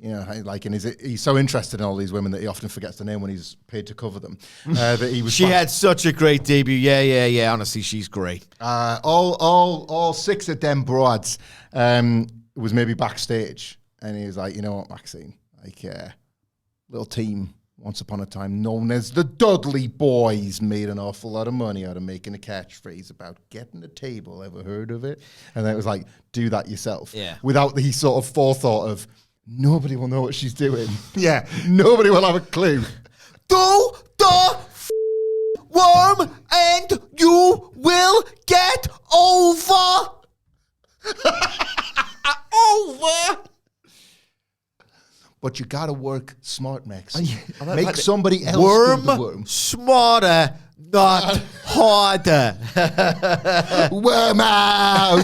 he's so interested in all these women that he often forgets the name when he's paid to cover them. That he was. She had such a great debut. Yeah. Honestly, she's great. All six of them broads was maybe backstage, and he was like, you know what, Maxine, like little team once upon a time known as the Dudley Boyz made an awful lot of money out of making a catchphrase about getting a table. Ever heard of it? And then it was like, do that yourself. Yeah. Without the sort of forethought of nobody will know what she's doing. Yeah. Nobody will have a clue. Do the worm and you will get over. Over. But you gotta work smart, Max. like Make the somebody else Worm do the worm. smarter, not harder. Worm out.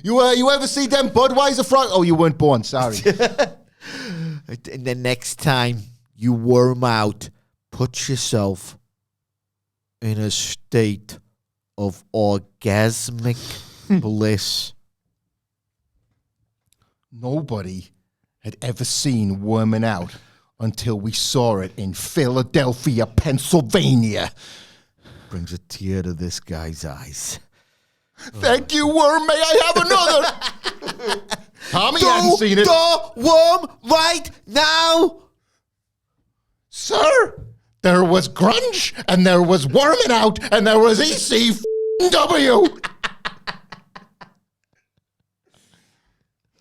You ever see them Budweiser frog? Oh, you weren't born. Sorry. And the next time you worm out, put yourself in a state of orgasmic bliss. Nobody had ever seen worming out until we saw it in Philadelphia, Pennsylvania. Brings a tear to this guy's eyes. Thank you, worm. May I have another? Tommy hadn't seen it. The worm right now. Sir, there was grunge, and there was worming out, and there was ECW.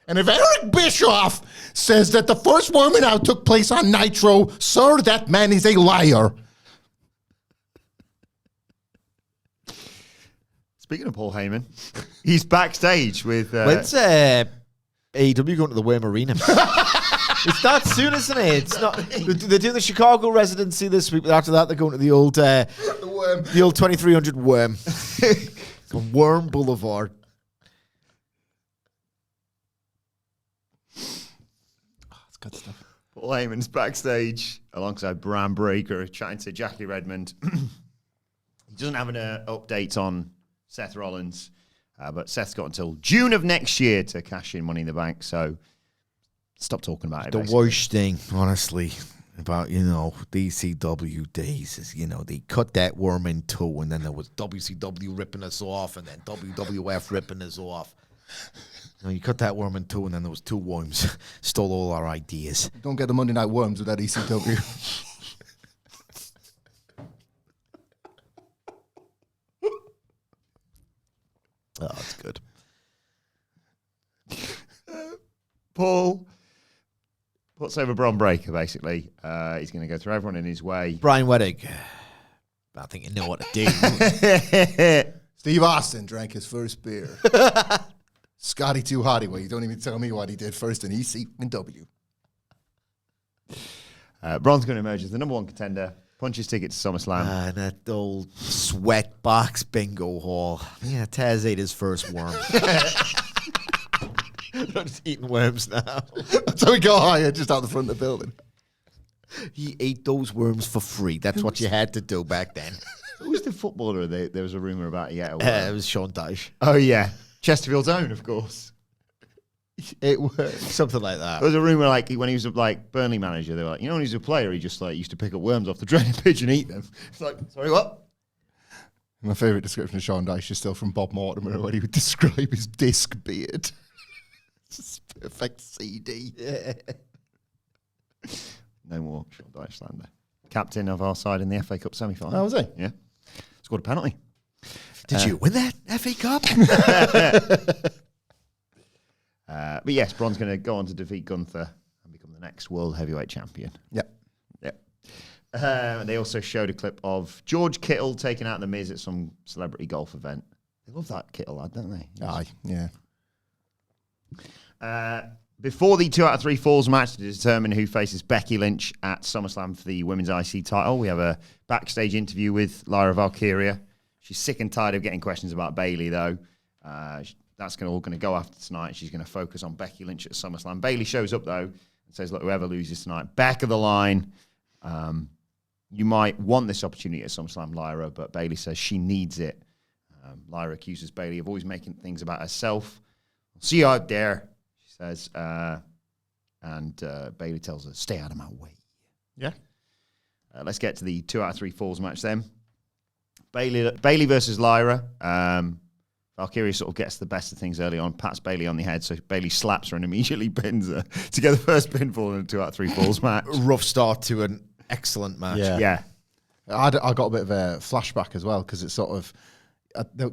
And if Eric Bischoff says that the first worming out took place on Nitro, sir, that man is a liar. Speaking of Paul Heyman, he's backstage with... When's AEW going to the Worm Arena? It's not soon, isn't it? It's not. They're doing the Chicago residency this week, but after that, they're going to the old 2300 Worm. It's on Worm Boulevard. That's good stuff. Paul Heyman's backstage alongside Bram Breakker, chatting to Jackie Redmond. He doesn't have an update on Seth Rollins, but Seth's got until June of next year to cash in Money in the Bank, so stop talking about it. The basically. worst thing, honestly, about, DCW days is, they cut that worm in two, and then there was WCW ripping us off, and then WWF ripping us off. You cut that worm in two, and then there was two worms. Stole all our ideas. Don't get the Monday Night Worms with that ECW. Oh, that's good. Paul puts over Bron Breakker, basically. He's going to go through everyone in his way. Brian Weddick. I think you know what to do. Steve Austin drank his first beer. Scotty Too Hotty. Well, you don't even tell me what he did first in ECW. Bron's going to emerge as the number one contender. Punches ticket to SummerSlam. And that old sweat box bingo hall. Yeah, Taz ate his first worm. I'm just eating worms now. That's how we got higher, just out the front of the building. He ate those worms for free. That's what you had to do back then. Who was the footballer there was a rumour about? Yeah, It was Sean Dyche. Oh, yeah. Chesterfield's own, of course. It was Something like that. There was a rumour, when he was Burnley manager, they were like, when he was a player, he just used to pick up worms off the drainage pitch and eat them. It's like, sorry, what? my favourite description of Sean Dyche is still from Bob Mortimer, when he would describe his disc beard. It's just perfect CD. Yeah. No more Sean Dyche slander. Captain of our side in the FA Cup semi-final. Oh, was he? Yeah. Scored a penalty. Did you win that FA Cup? But yes, Bron's going to go on to defeat Gunther and become the next World Heavyweight Champion. Yep. Yep. They also showed a clip of George Kittle taking out The Miz at some celebrity golf event. They love that Kittle lad, don't they? Aye, yeah. Before the 2 out of 3 falls match to determine who faces Becky Lynch at SummerSlam for the Women's IC title, we have a backstage interview with Lyra Valkyria. She's sick and tired of getting questions about Bayley, though. That's all going to go after tonight. She's going to focus on Becky Lynch at SummerSlam. Bayley shows up, though, and says, look, whoever loses tonight, back of the line. You might want this opportunity at SummerSlam, Lyra, but Bayley says she needs it. Lyra accuses Bayley of always making things about herself. I'll see you out there, she says. And Bayley tells her, stay out of my way. Yeah. Let's get to the 2 out of 3 falls match then. Bayley versus Lyra. Valkyria sort of gets the best of things early on, pats Bayley on the head, so Bayley slaps her and immediately pins her to get the first pinfall in a 2 out of 3 falls match. Rough start to an excellent match. Yeah. I got a bit of a flashback as well, because it's sort of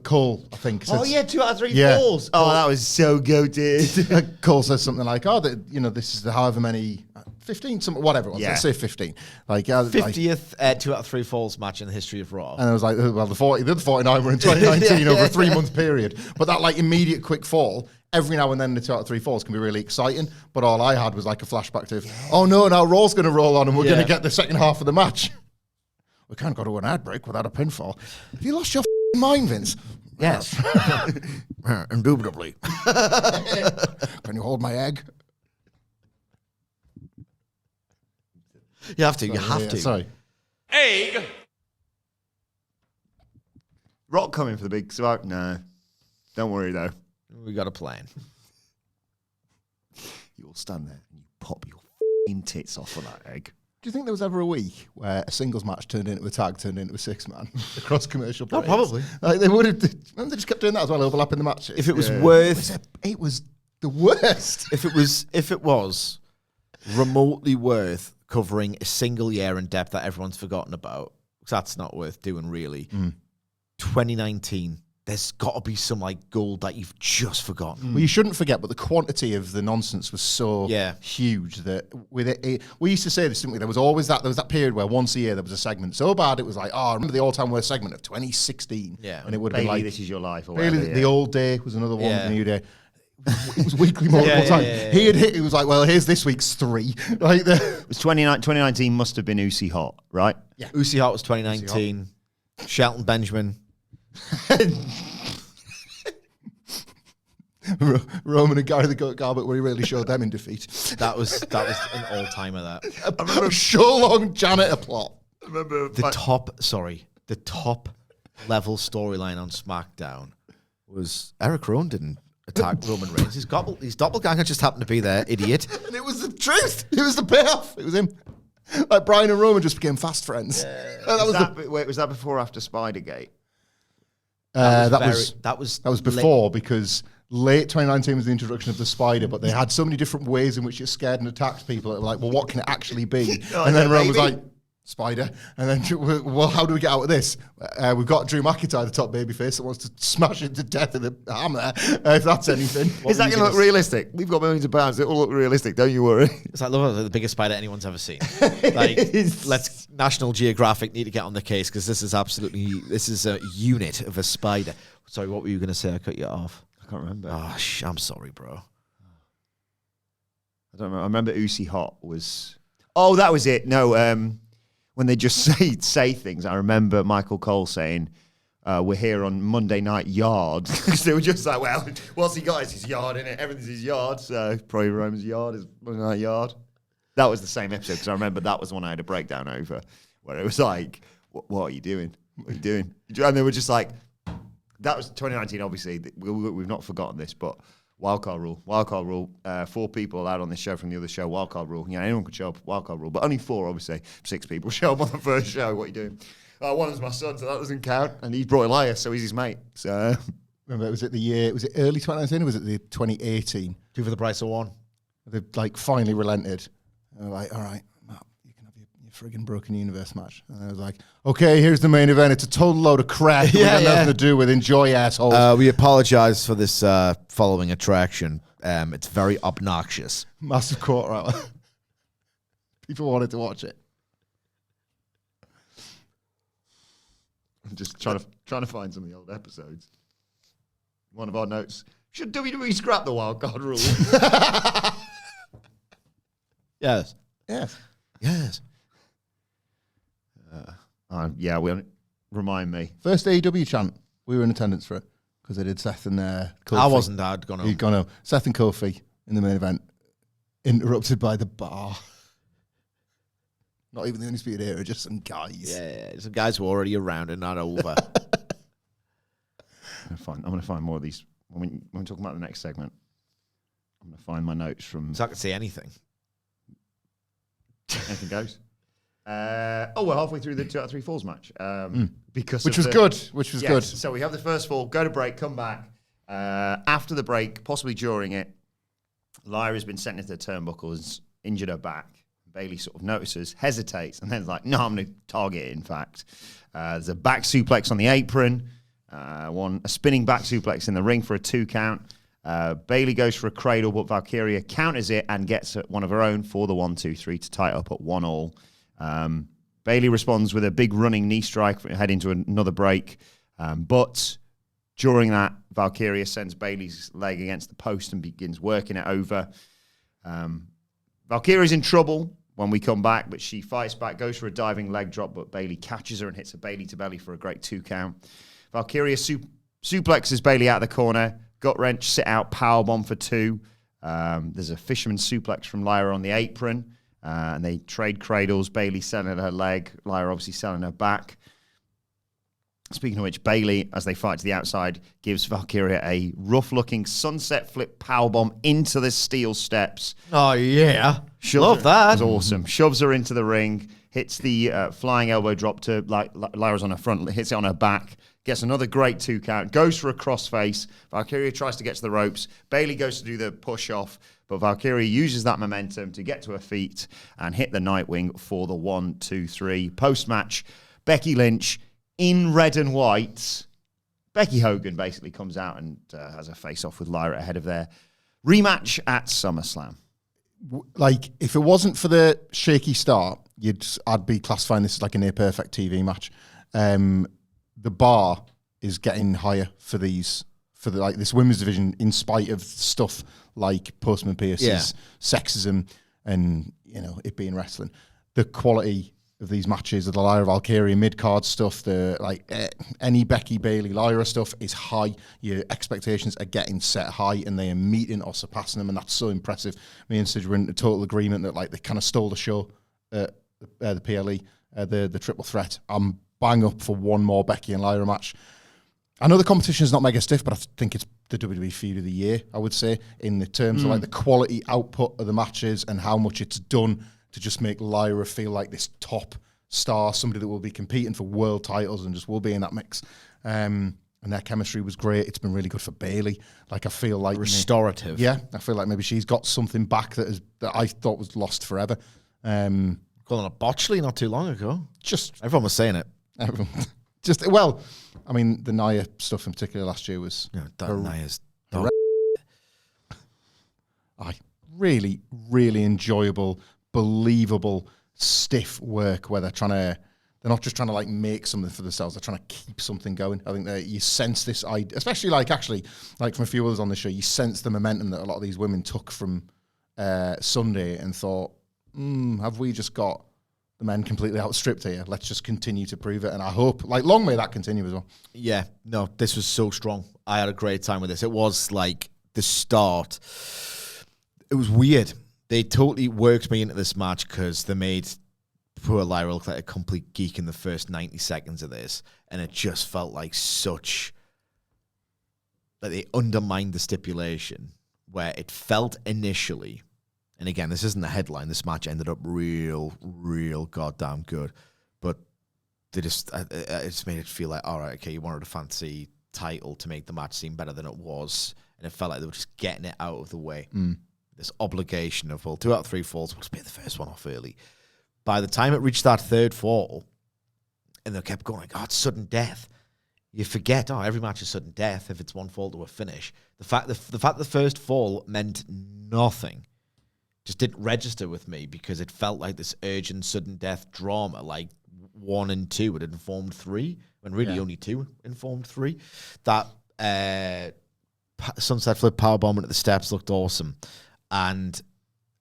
Cole, I think. Oh, yeah, 2 out of 3 Yeah. falls. Oh, that was so goated. Cole says something like, this is the however many, 15, whatever it was. Yeah. Let's say 15. 50th 2 out of 3 falls match in the history of Raw. And I was like, well, the 49 were in 2019 over a 3-month period. But that immediate quick fall, every now and then the 2 out of 3 falls can be really exciting. But all I had was a flashback to, oh no, now Raw's going to roll on and we're going to get the second half of the match. We can't go to an ad break without a pinfall. Have you lost your mind, Vince? Yes. Indubitably. Can you hold my egg? You have to. You have to. Sorry. Egg. Rock coming for the big smoke? No. Don't worry, though. We got a plan. You'll stand there and you pop your f***ing tits off of that egg. Do you think there was ever a week where a singles match turned into a tag, turned into a six-man across commercial breaks? probably. Like they would have. Remember they just kept doing that as well, overlapping the matches. If it was worth, It was the worst. if it was remotely worth covering a single year in depth that everyone's forgotten about, because that's not worth doing really. 2019. There's got to be some like gold that you've just forgotten. Well, you shouldn't forget, but the quantity of the nonsense was so Yeah. huge that with it, we used to say this, didn't we? There was that period where once a year there was a segment so bad it was like, oh, I remember the all-time worst segment of 2016. Yeah. And it would have Bailey, been like This Is Your Life or Bailey, whatever. the old day was another one, Yeah. the new day. It was weekly multiple times. He had hit. It was like, well, here's this week's 3. Like It was 2019 must have been Uzi Hot, right? Yeah. Uzi Hot was 2019. Shelton Benjamin. Roman and Gary the Goat Garbett, where he really showed them in defeat. That was an all timer. That A show long janitor plot. I remember the top level storyline on SmackDown was Eric Rowan didn't attack Roman Reigns. His doppelganger just happened to be there, idiot. And it was the truth. It was the payoff. It was him. Like Brian and Roman just became fast friends. was that before or after Spidergate? That was before because late 2019 was the introduction of the spider, but they had so many different ways in which it scared and attacked people. That were like, well, what can it actually be? And then Roman was like, spider. And then, well, how do we get out of this? We've got Drew McIntyre, the top babyface, that wants to smash it to death with a hammer, if that's anything. Is that going to look realistic? We've got millions of pounds. It will look realistic. Don't you worry. It's like the biggest spider anyone's ever seen. Like, let's National Geographic need to get on the case because this is a unit of a spider. Sorry, what were you going to say? I cut you off. I can't remember. Oh, I'm sorry, bro. I don't know. I remember Uzi Hot was... Oh, that was it. No, when they just say things. I remember Michael Cole saying, we're here on Monday Night Yard. Because they were just like, well, what's he got? It's his yard, innit? Everything's his yard. So probably Roman's yard is Monday Night Yard. That was the same episode because I remember that was the one I had a breakdown over where it was like, what are you doing? What are you doing? And they were just like, that was 2019, obviously. We've not forgotten this, but wildcard rule. 4 people allowed on this show from the other show. Wildcard rule. Yeah, anyone could show up. Wildcard rule, but only 4, obviously. 6 people show up on the first show. What are you doing? One is my son, so that doesn't count. And he's brought Elias, so he's his mate. So Remember, was it early 2019 or was it the 2018? 2 for the price of 1. They like finally relented. And they're like, all right, Matt, you can have your friggin' Broken Universe match. And I was like, okay, here's the main event. It's a total load of crap. That we got nothing to do with. Enjoy, assholes. We apologize for this following attraction. It's very obnoxious. Massive quarter hour. People wanted to watch it. I'm just trying to find some of the old episodes. One of our notes: should WWE scrap the wildcard rule? Yes. Yes. Yes. Remind me. First AEW chant. We were in attendance for it because they did Seth and Kofi. I wasn't. I'd gone You'd gone home. Seth and Kofi in the main event. Interrupted by the bar. Not even the Undisputed Era, just some guys. Yeah. Some guys were already around and not over. I'm going to find more of these when we talk about the next segment. I'm going to find my notes from. So I can say anything. Anything goes. We're halfway through the 2 out of 3 falls match. Which was good. Good. So we have the first fall, go to break, come back. After the break, possibly during it, Lyra's been sent into the turnbuckles, injured her back. Bailey sort of notices, hesitates, and then is like, no, I'm going to target it, in fact. There's a back suplex on the apron, a spinning back suplex in the ring for a 2 count. Bailey goes for a cradle, but Valkyria counters it and gets one of her own for the 1-2-3 to tie it up at 1-1. Bailey responds with a big running knee strike, heading to another break. But during that, Valkyria sends Bailey's leg against the post and begins working it over. Valkyria's in trouble when we come back, but she fights back, goes for a diving leg drop, but Bailey catches her and hits a Bailey to belly for a great 2 count. Valkyria Suplexes Bayley out of the corner. Gut wrench, sit out, powerbomb for 2. There's a fisherman suplex from Lyra on the apron. And they trade cradles. Bayley selling her leg. Lyra obviously selling her back. Speaking of which, Bayley, as they fight to the outside, gives Valkyria a rough-looking sunset flip powerbomb into the steel steps. Oh, yeah. Love that. It was awesome. Shoves her into the ring, hits the flying elbow drop to Lyra's on her front, hits it on her back, gets another great 2 count, goes for a crossface. Valkyria tries to get to the ropes. Bayley goes to do the push-off, but Valkyria uses that momentum to get to her feet and hit the Nightwing for the 1, 2, 3. Post-match, Becky Lynch in red and white. Becky Hogan basically comes out and has a face-off with Lyra ahead of their rematch at SummerSlam. Like, if it wasn't for the shaky start, I'd be classifying this as like a near-perfect TV match. The bar is getting higher for this women's division, in spite of stuff like Postman Pierce's sexism and it being wrestling. The quality of these matches, of the Lyra Valkyria mid-card stuff, any Becky Bayley Lyra stuff is high. Your expectations are getting set high, and they are meeting or surpassing them, and that's so impressive. Me and Sid were in total agreement that they kind of stole the show at the PLE, the triple threat. I'm bang up for one more Becky and Lyra match. I know the competition is not mega stiff, but I think it's the WWE feud of the year, I would say, in the terms of the quality output of the matches and how much it's done to just make Lyra feel like this top star, somebody that will be competing for world titles and just will be in that mix. And their chemistry was great. It's been really good for Bayley. I feel like restorative. I feel like maybe she's got something back that I thought was lost forever. Calling a botchly not too long ago. Just everyone was saying it. The Nia stuff in particular last year was Nia's really, really enjoyable, believable, stiff work where they're not just trying to make something for themselves, they're trying to keep something going. I think that you sense this idea, especially from a few others on the show, you sense the momentum that a lot of these women took from Sunday and thought, have we just got the men completely outstripped here? Let's just continue to prove it. And I hope, long may that continue as well. Yeah, no, this was so strong. I had a great time with this. It was the start. It was weird. They totally worked me into this match because they made poor Lyra look like a complete geek in the first 90 seconds of this. And it just felt like they undermined the stipulation where it felt initially. And again, this isn't the headline. This match ended up real goddamn good. But they just made it feel like, all right, okay, you wanted a fancy title to make the match seem better than it was. And it felt like they were just getting it out of the way. This obligation of, 2 out of 3 falls, we'll just pay the first one off early. By the time it reached that third fall, and they kept going it's sudden death. You forget, every match is sudden death if it's one fall to a finish. The fact the first fall meant nothing just didn't register with me because it felt like this urgent sudden death drama, 1 and 2 had informed 3, when really only 2 informed 3. That sunset flip powerbomb into the steps looked awesome. And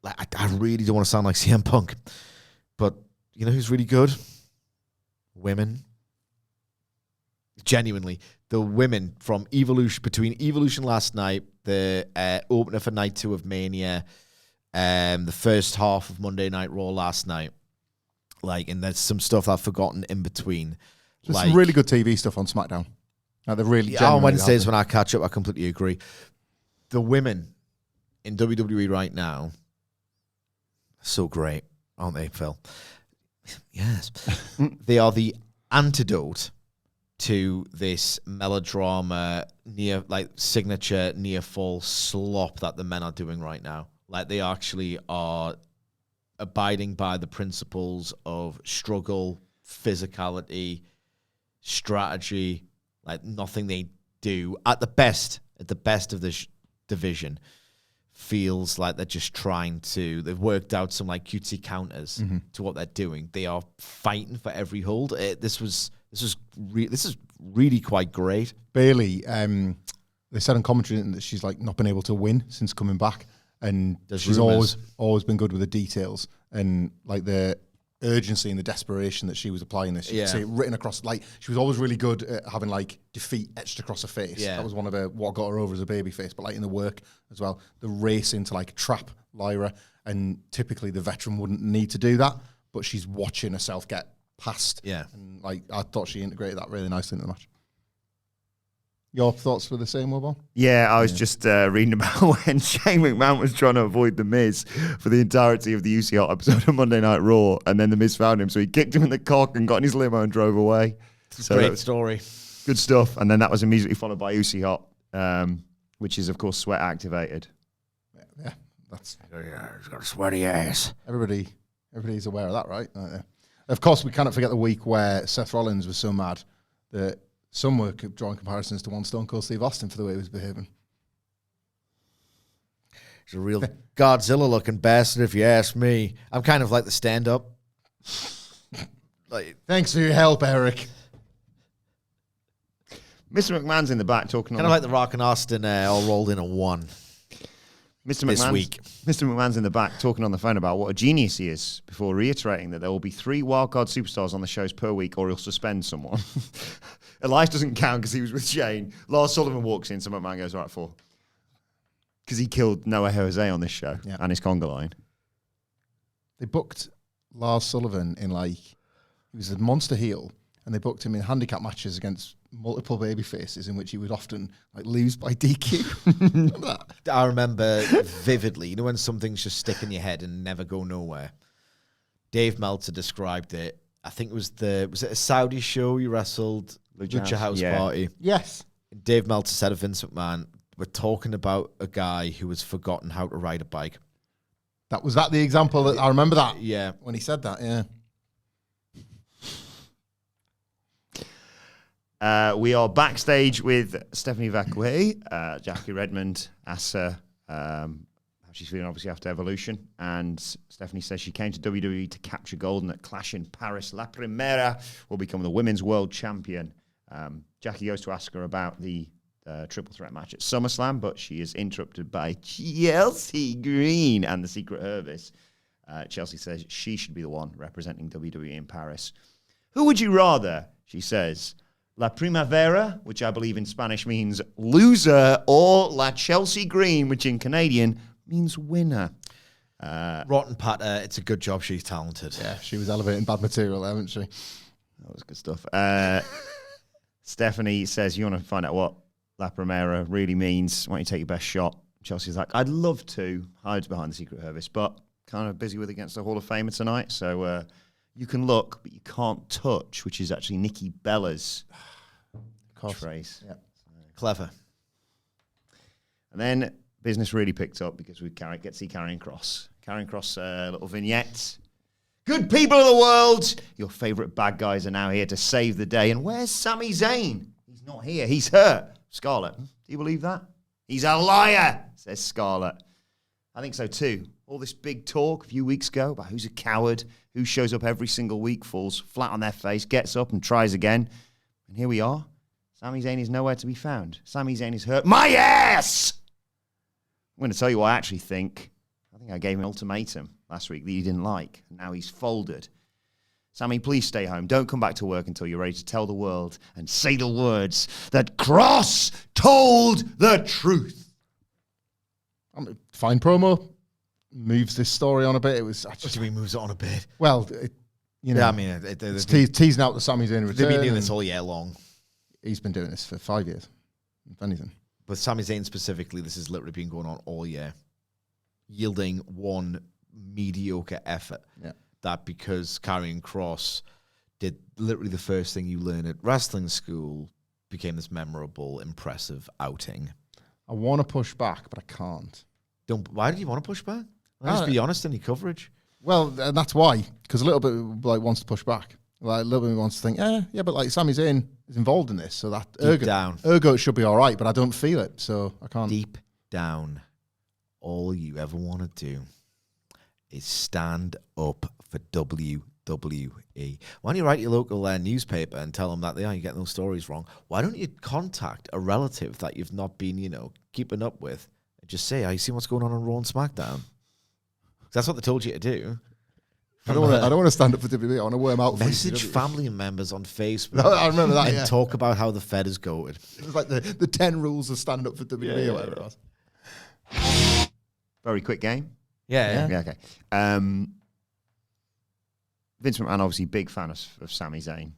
I really don't want to sound like CM Punk, but you know who's really good? Women. Genuinely, the women from Evolution, between Evolution last night, the opener for Night 2 of Mania, the first half of Monday Night Raw last night, and there's some stuff I've forgotten in between. There's some really good TV stuff on SmackDown. They're really on Wednesdays when I catch up, I completely agree. The women in WWE right now, so great, aren't they, Phil? Yes. They are the antidote to this melodrama, signature near-fall slop that the men are doing right now. They actually are abiding by the principles of struggle, physicality, strategy. Nothing they do at the best of this division feels like they're just they've worked out some cutesy counters to what they're doing. They are fighting for every hold. This is really quite great. Bayley, they said in commentary that she's not been able to win since coming back, and she's always been good with the details. And urgency and the desperation that she was applying this. You could see it written across, like, she was always really good at having, like, defeat etched across her face. Yeah. That was one of what got her over as a baby face, but, like, in the work as well. The race into, like, trap Lyra, and typically the veteran wouldn't need to do that, but she's watching herself get past. Yeah. And, like, I thought she integrated that really nicely into the match. Your thoughts were the same, Wilbon? Yeah, I was just reading about when Shane McMahon was trying to avoid The Miz for the entirety of the UC Hot episode of Monday Night Raw, and then The Miz found him, so he kicked him in the cock and got in his limo and drove away. So Great story. Good stuff. And then that was immediately followed by UC Hot, which is, of course, sweat activated. Yeah, that's... He's got a sweaty ass. Everybody's aware of that, right? Of course, we cannot forget the week where Seth Rollins was so mad that some were drawing comparisons to one Stone Cold Steve Austin for the way he was behaving. He's a real Godzilla-looking bastard, if you ask me. I'm kind of like the stand-up. Like, thanks for your help, Eric. Mr. McMahon's in the back talking kind of like the Rock and Austin all rolled in a one. Mr. This week. Mr. McMahon's in the back talking on the phone about what a genius he is before reiterating that there will be 3 wildcard superstars on the shows per week or he'll suspend someone. Elias doesn't count because he was with Shane. Lars Sullivan walks in, so McMahon goes, all right, 4. Because he killed Noah Jose on this show and his conga line. They booked Lars Sullivan in, like, he was a monster heel, and they booked him in handicap matches against multiple baby faces in which he would often, like, lose by DQ. I remember vividly, you know, when some things just stick in your head and never go nowhere. Dave Meltzer described it. I think it was was it a Saudi show you wrestled? Lucha House Party. Yes. Dave Meltzer said of Vince McMahon, we're talking about a guy who has forgotten how to ride a bike. Was that the example? That I remember that. Yeah. When he said that, yeah. We are backstage with Stephanie Vaquer. Jackie Redmond asks her how she's feeling, obviously, after Evolution. And Stephanie says she came to WWE to capture gold, and at Clash in Paris, La Primera will become the women's world champion. Jackie goes to ask her about the triple threat match at SummerSlam, but she is interrupted by Chelsea Green and the Secret Service. Chelsea says she should be the one representing WWE in Paris. Who would you rather, she says, La Primavera, which I believe in Spanish means loser, or La Chelsea Green, which in Canadian means winner? Rotten Patter, it's a good job she's talented. Yeah, she was elevating bad material there, wasn't she? That was good stuff. Stephanie says, you want to find out what La Primera really means? Why don't you take your best shot? Chelsea's like, I'd love to. Hides behind the Secret Service, but kind of busy with Against the Hall of Famer tonight, so... you can look, but you can't touch, which is actually Nikki Bella's phrase. Yeah. Clever. And then business really picked up because we get to see Karrion Kross. Karrion Kross, little vignette. Good people of the world, your favourite bad guys are now here to save the day. And where's Sami Zayn? He's not here. He's hurt. Scarlett, do you believe that? He's a liar, says Scarlett. I think so too. All this big talk a few weeks ago about who's a coward, who shows up every single week, falls flat on their face, gets up and tries again. And here we are. Sami Zayn is nowhere to be found. Sami Zayn is hurt. My ass! I'm going to tell you what I actually think. I think I gave him an ultimatum last week that he didn't like. And now he's folded. Sami, please stay home. Don't come back to work until you're ready to tell the world and say the words that Kross told the truth. Fine promo. Moves this story on a bit. It was. What do you mean moves it on a bit? Well, you know. Yeah, I mean, it's teasing out the Sami Zayn return. They've been doing this all year long. He's been doing this for 5 years, if anything. But Sami Zayn specifically, this has literally been going on all year, yielding one mediocre effort. Yeah. That because Karrion Kross did literally the first thing you learn at wrestling school, became this memorable, impressive outing. I want to push back, but I can't. Why do you want to push back? Just be honest in your coverage. Well, and that's why, because a little bit like wants to push back. Like a little bit wants to think, yeah, but like Sami Zayn is involved in this, so that ergo it should be all right, but I don't feel it, so I can't. Deep down, all you ever want to do is stand up for WWE. Why don't you write your local newspaper and tell them that you're getting those stories wrong? Why don't you contact a relative that you've not been, keeping up with, and just say, "I see what's going on Raw and SmackDown." That's what they told you to do. I don't want to stand up for WWE. I want to wear them out. Message for family members on Facebook. I remember that. And talk about how the Fed is goated. It was like the 10 rules of standing up for WWE or whatever it was. Very quick game. Yeah. Yeah, okay. Vince McMahon, obviously big fan of Sami Zayn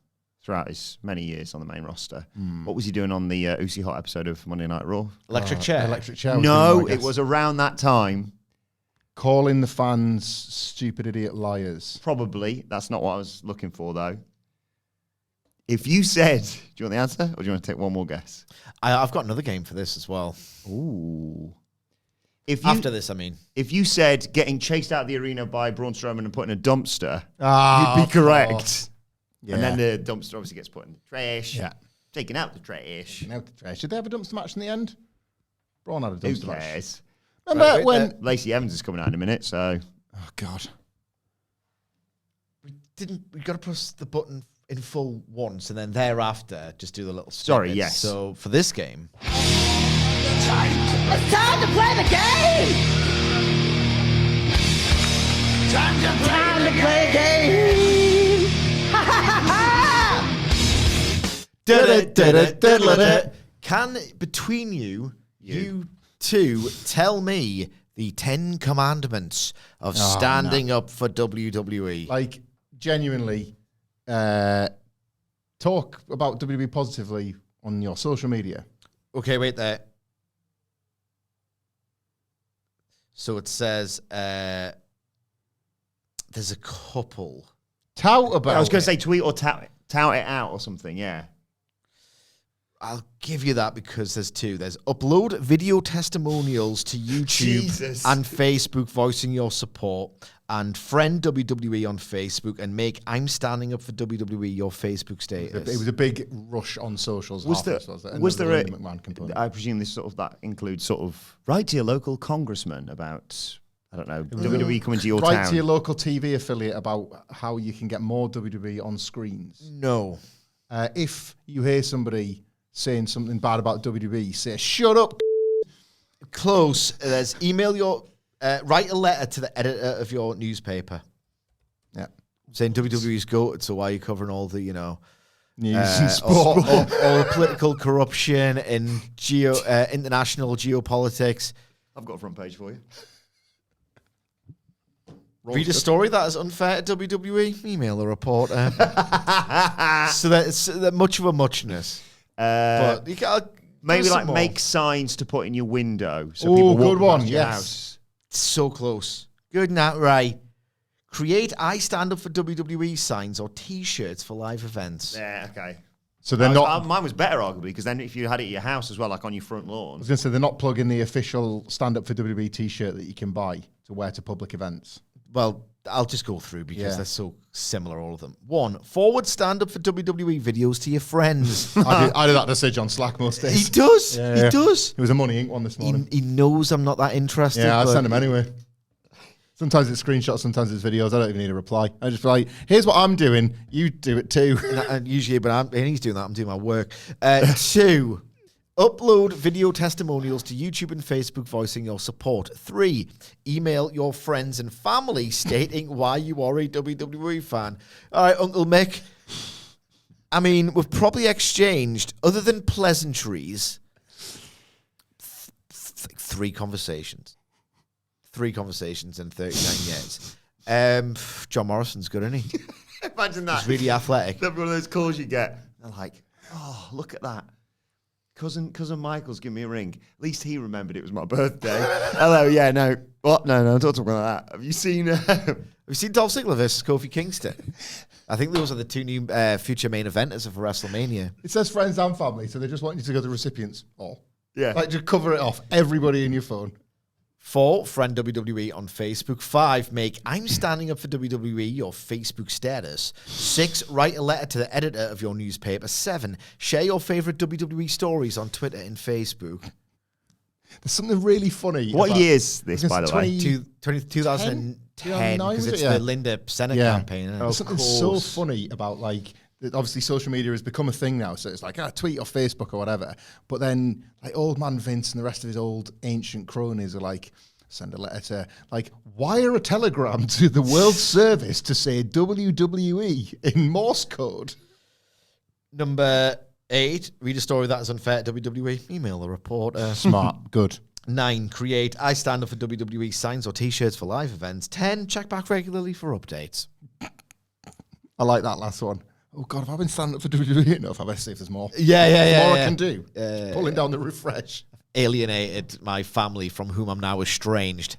throughout his many years on the main roster. What was he doing on the Uzi Hot episode of Monday Night Raw? Electric chair. Electric chair. No, it was around that time. Calling the fans stupid idiot liars. Probably. That's not what I was looking for, though. If you said, do you want the answer, or do you want to take one more guess? I've got another game for this as well. Ooh. After this, I mean. If you said getting chased out of the arena by Braun Strowman and put in a dumpster, you'd be correct. Yeah. And then the dumpster obviously gets put in the trash. Yeah. Taken out the trash. Out the trash. Did they have a dumpster match in the end? Braun had a Who dumpster match. cares? Remember when... Lacey Evans is coming out in a minute, so... Oh, God. We got to press the button in full once, and then thereafter, just do the little Sorry, snippets. yes. So for this game... It's time to play the game! Time to play the game! Ha ha ha ha! Can, between you two, tell me the 10 commandments of standing up for WWE? Like, genuinely, talk about WWE positively on your social media. Okay, wait there. So it says there's a couple. Tout about I was going it. to say tweet or tout it out or something, yeah. I'll give you that because there's two. There's upload video testimonials to YouTube Jesus. and Facebook voicing your support, and friend WWE on Facebook and make I'm standing up for WWE your Facebook status. It was a big rush on socials. Was there a, McMahon component. I presume this that includes sort of write to your local congressman about, I don't know, WWE coming to your Write town. to your local TV affiliate about how you can get more WWE on screens. No. If you hear somebody saying something bad about WWE, say, shut up. Close. There's email your... write a letter to the editor of your newspaper. Yeah. Saying WWE's goated, so why are you covering all the, News and sport. all the political corruption in international geopolitics? I've got a front page for you. Read a story that is unfair to WWE? Email a reporter. So that's much of a muchness. But you got Maybe like more. make signs to put in your window. So Oh, people good walk one, past your yes. house. So close. Good night, Ray. Create I stand up for WWE signs or T-shirts for live events. Yeah, okay. So they're not... Mine was better, arguably, because then if you had it at your house as well, like on your front lawn. I was going to say, they're not plugging the official Stand Up for WWE t-shirt that you can buy to wear to public events. Well, I'll just go through because Yeah. they're so similar, all of them. 1, forward stand up for WWE videos to your friends. I do that message on Slack most He days. does. Yeah, He yeah. does. It was a Money Inc. one this morning. He knows I'm not that interested. Yeah, I but send them anyway. Sometimes it's screenshots, sometimes it's videos. I don't even need a reply. I just be like, here's what I'm doing. You do it too. And usually, and he's doing that. I'm doing my work. 2, upload video testimonials to YouTube and Facebook voicing your support. 3, email your friends and family stating why you are a WWE fan. All right, Uncle Mick. I mean, we've probably exchanged, other than pleasantries, 3 conversations. 3 conversations in 39 years. John Morrison's good, isn't he? Imagine that. He's really athletic. That's one of those calls you get. They're like, oh, look at that. Cousin Michael's giving me a ring. At least he remembered it was my birthday. Hello, yeah, no. What? No, don't talk about that. Have you seen... Have you seen Dolph Ziggler versus Kofi Kingston? I think those are the 2 new future main eventers of WrestleMania. It says friends and family, so they just want you to go to recipients. All. Yeah. Like, just cover it off. Everybody in your phone. 4, friend WWE on Facebook. 5, make I'm standing up for WWE your Facebook status. 6, write a letter to the editor of your newspaper. 7, share your favorite WWE stories on Twitter and Facebook. There's something really funny. What about- year is this, by the way? 2010, 2009, because was it's it? Yeah. the Linda Senate campaign. Isn't it? There's something so funny about, like, obviously social media has become a thing now, so it's like, tweet or Facebook or whatever. But then, like, old man Vince and the rest of his old ancient cronies are like, Send a letter to, like, wire a telegram to the World Service to say WWE in Morse code. Number 8, read a story that is unfair to WWE. Email the reporter. Smart. Good. 9, create I stand up for WWE signs or t-shirts for live events. 10, check back regularly for updates. I like that last one. Oh, God, have I been standing up for WWE enough? I better see if there's more. Yeah. More I can do. Pulling down the refresh. Alienated my family from whom I'm now estranged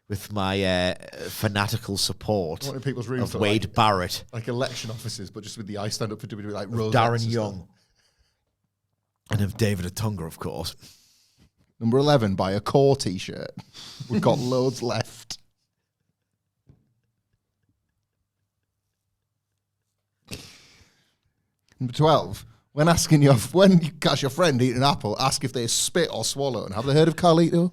with my fanatical support One of people's rooms of Wade Barrett. Like election offices, but just with the I stand up for WWE, like Rose Darren Young. And of David Otunga, of course. Number 11, buy a core t-shirt. We've got loads left. Number 12, when you catch your friend eating an apple, ask if they spit or swallow. And have they heard of Carlito?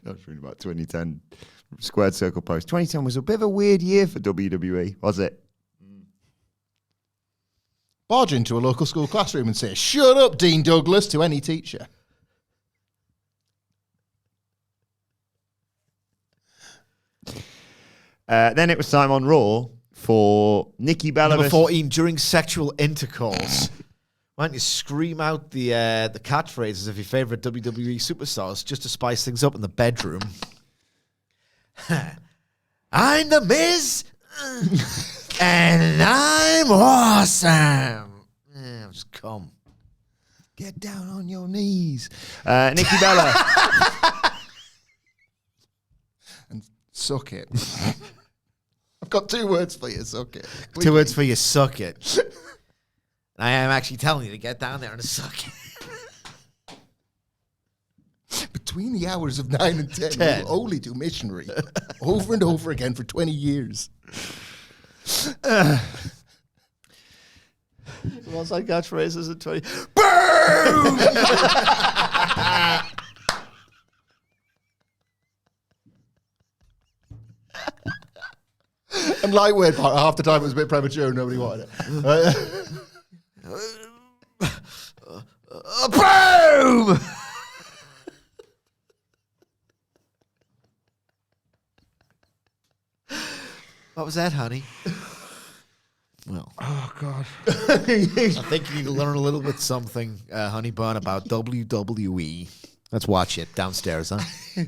I was reading about 2010 Squared Circle post. 2010 was a bit of a weird year for WWE, was it? Barge into a local school classroom and say, "Shut up, Dean Douglas," to any teacher. Then it was time on Raw for Nikki Bella. Number 14, during sexual intercourse. Why don't you scream out the catchphrases of your favourite WWE superstars just to spice things up in the bedroom? I'm the Miz, and I'm awesome. Yeah, just come. Get down on your knees. Nikki Bella. And suck it. I've got 2 words for you, suck it. 2 words for you, suck it. I am actually telling you to get down there and suck it. Between the hours of 9 and 10, 10. we'll only do missionary over and over again for 20 years. Once I catchphrases at 20. Boom! And lightweight part, half the time it was a bit premature and nobody wanted it. Boom! What was that, honey? Well, Oh, God. I think you need to learn a little bit something, honey bun, about WWE. Let's watch it downstairs, huh?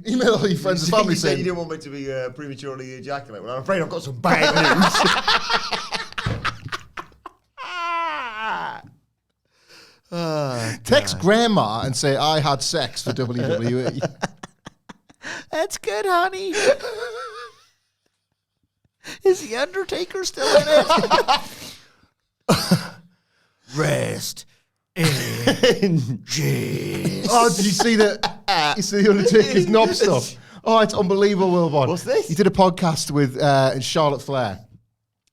Email all your friends and family You said you saying, didn't want me to be prematurely ejaculate. Well, I'm afraid I've got some bad news. text grandma and say, I had sex for WWE. That's good, honey. Is the Undertaker still in it? Rest in Jesus. Oh, did you see that? You see the Undertaker's knob stuff? Oh, it's unbelievable, Wilbon. What's this? He did a podcast with Charlotte Flair.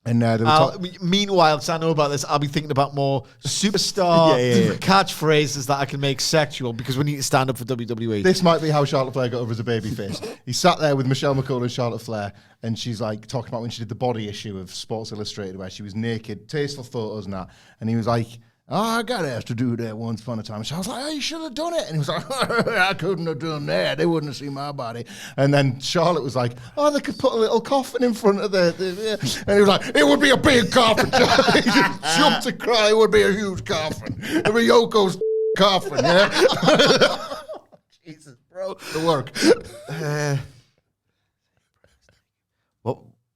And they were Meanwhile, because I know about this, I'll be thinking about more superstar catchphrases that I can make sexual because we need to stand up for WWE. This might be how Charlotte Flair got over as a babyface. He sat there with Michelle McCool and Charlotte Flair, and she's like talking about when she did the body issue of Sports Illustrated where she was naked, tasteful photos and that. And he was like, "Oh, I got asked to do that once upon a time." And I was like, "Oh, you should have done it." And he was like, "I couldn't have done that. They wouldn't have seen my body." And then Charlotte was like, "Oh, they could put a little coffin in front of the and he was like, "It would be a big coffin." He just jumped to cry. It would be a huge coffin. It would be Yoko's coffin, yeah? Jesus, bro. The work.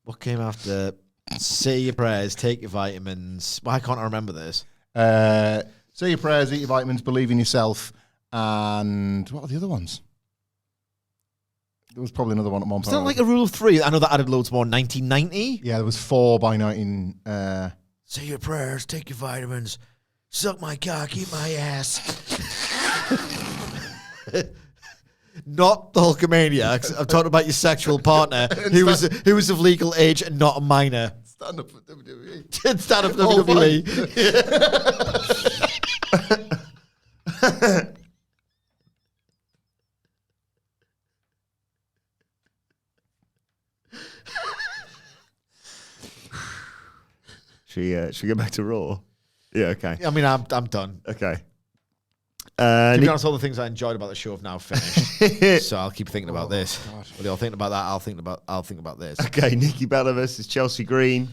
What came after? Say your prayers, take your vitamins. Why can't I remember this? Say your prayers, eat your vitamins, believe in yourself, and what are the other ones? There was probably another one at one point. Is that like a rule of 3? I know that added loads more. 1990? Yeah, there was 4 by 19. Say your prayers, take your vitamins, suck my cock, eat my ass. Not the Hulkamaniacs. I'm talking about your sexual partner who was of legal age and not a minor. Stand up for WWE. Stand up for WWE. Should we get back to Raw? Yeah, okay. I mean, I'm done. Okay. To be honest, all the things I enjoyed about the show have now finished. So I'll keep thinking about this. While you're thinking about that, I'll think about this. Okay, Nikki Bella versus Chelsea Green.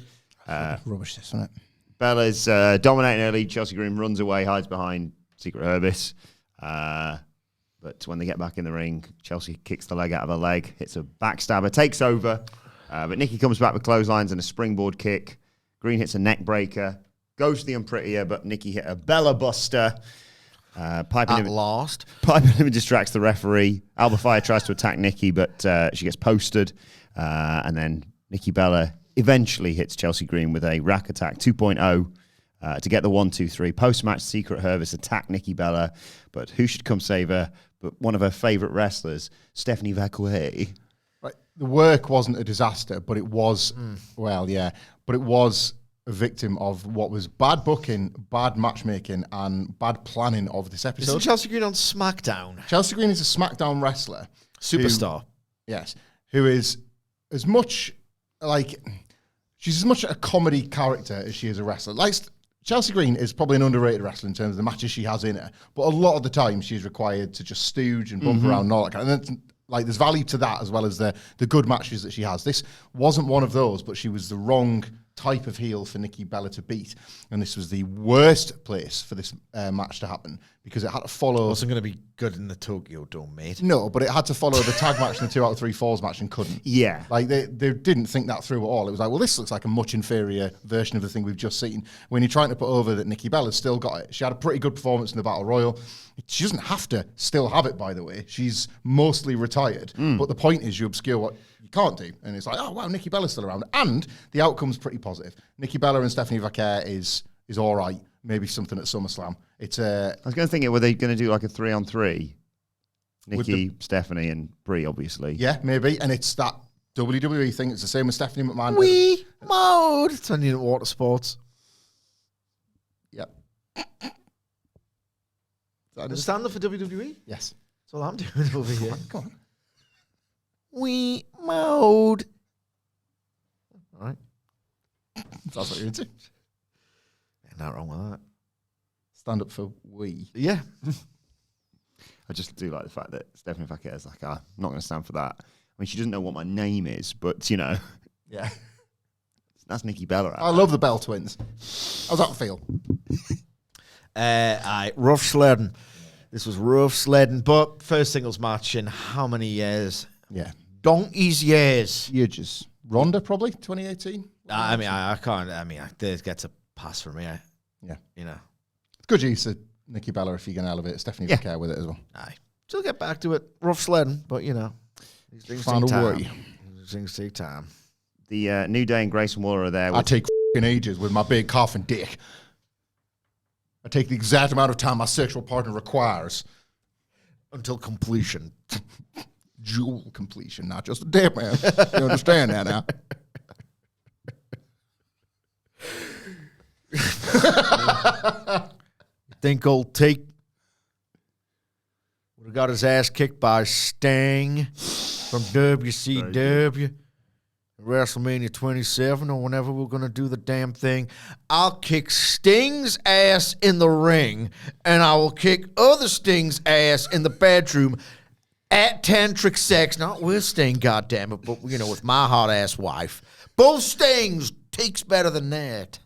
Rubbish, this, isn't it? Bella's dominating early. Chelsea Green runs away, hides behind Secret Herbis. But when they get back in the ring, Chelsea kicks the leg out of her leg, hits a backstabber, takes over. But Nikki comes back with clotheslines and a springboard kick. Green hits a neck breaker, goes to the unprettier, but Nikki hit a Bella buster. Piping him distracts the referee. Alba Fire tries to attack Nikki, but she gets posted. And then Nikki Bella eventually hits Chelsea Green with a rack attack 2.0 to get the 1-2-3. Post-match, Secret Herbis attack Nikki Bella, but who should come save her but one of her favourite wrestlers, Stephanie Vaquer. Right. The work wasn't a disaster, but it was, but it was a victim of what was bad booking, bad matchmaking, and bad planning of this episode. Isn't Chelsea Green on SmackDown? Chelsea Green is a SmackDown wrestler. Superstar. Who is as much she's as much a comedy character as she is a wrestler. Like, Chelsea Green is probably an underrated wrestler in terms of the matches she has in her, but a lot of the time she's required to just stooge and bump around and all that kind of. And there's value to that as well as the good matches that she has. This wasn't one of those, but she was the wrong type of heel for Nikki Bella to beat, and this was the worst place for this match to happen because it had to follow. It wasn't going to be good in the Tokyo Dome, mate. No, but it had to follow the tag match and the 2 out of 3 falls match and couldn't. Yeah. Like, they didn't think that through at all. It was like, well, this looks like a much inferior version of the thing we've just seen. When you're trying to put over that Nikki Bella's still got it. She had a pretty good performance in the Battle Royal. She doesn't have to still have it, by the way. She's mostly retired. But the point is you obscure what you can't do. And it's like, oh, wow, Nikki Bella's still around. And the outcome's pretty positive. Nikki Bella and Stephanie Vaquer is all right. Maybe something at SummerSlam. It's I was going to think, were they going to do like a 3-on-3? Nikki, Stephanie, and Brie, obviously. Yeah, maybe. And it's that WWE thing. It's the same as Stephanie McMahon. Wii mode. It's on Unit Water Sports. Yep. The stand up for WWE? Yes. That's all I'm doing over here. Come on. Wii mode. All right. That's what you're into. Not wrong with that. Stand up for we. Yeah. I just do like the fact that Stephanie Vaquer is like, I'm not going to stand for that. I mean, she doesn't know what my name is, but, Yeah. That's Nikki Bella. I love the Bell Twins. How's that feel? Rough sledding. This was rough sledding, but first singles match in how many years? Yeah. Donkey's years. Just Ronda, probably, 2018? I can't. This gets a pass from me. Good use of Nikki Bella if you're going to elevate Stephanie Vaquer with it as well. Aye. Still get back to it. Rough sledding, but these things Find take a time. way. These things take time. The New Day and Grayson Waller are there. I take f***ing ages with my big coughing dick. I take the exact amount of time my sexual partner requires. Until completion. Jewel completion, not just a dick, man. You understand that now? Think old Take would have got his ass kicked by Sting from WCW WrestleMania 27 or whenever we're going to do the damn thing. I'll kick Sting's ass in the ring and I will kick other Sting's ass in the bedroom at tantric sex, not with Sting, goddammit, but with my hot ass wife. Both Stings. Take's better than that.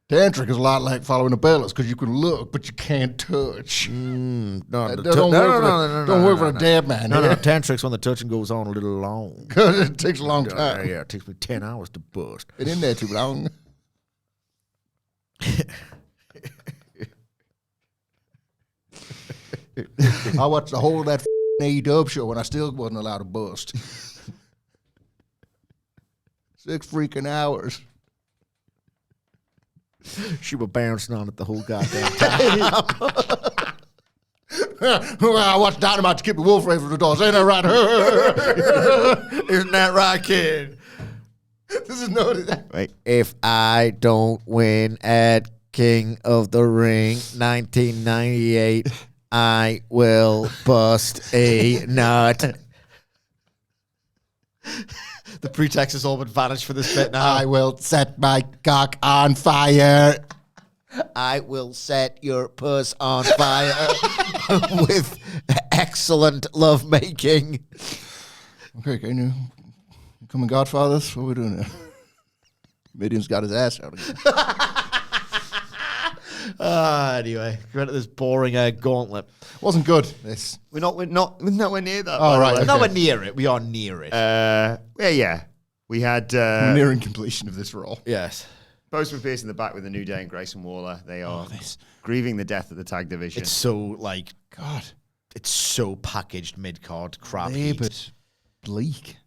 Tantric is a lot like following the balance because you can look, but you can't touch. Don't work for a dead man. No, tantric's when the touching goes on a little long. Because it takes a long time. Yeah, it takes me 10 hours to bust. Been in there too long. I watched the whole of that AEW show when I still wasn't allowed to bust. 6 freaking hours. She was bouncing on it the whole goddamn time. I watched Dynamite to keep the wolf away from the doors. Ain't that right? Isn't that right, kid? This is noted. Wait. If I don't win at King of the Ring 1998, I will bust a nut. The pretext has all but vanished for this bit now. I will set my cock on fire. I will set your puss on fire with excellent lovemaking. Okay, can you come and Godfathers? What are we doing here? Medium's got his ass out again. Anyway, go into this boring Gauntlet. Wasn't good, this. We're nowhere near that. Oh, right. We're Okay. nowhere near it. We are near it. Yeah. We had We're nearing completion of this Raw. Yes. Bozeman Pierce in the back with the New Day and Grayson Waller. They are grieving the death of the tag division. It's so, like, God. it's so packaged mid-card crap. Laboured. Bleak.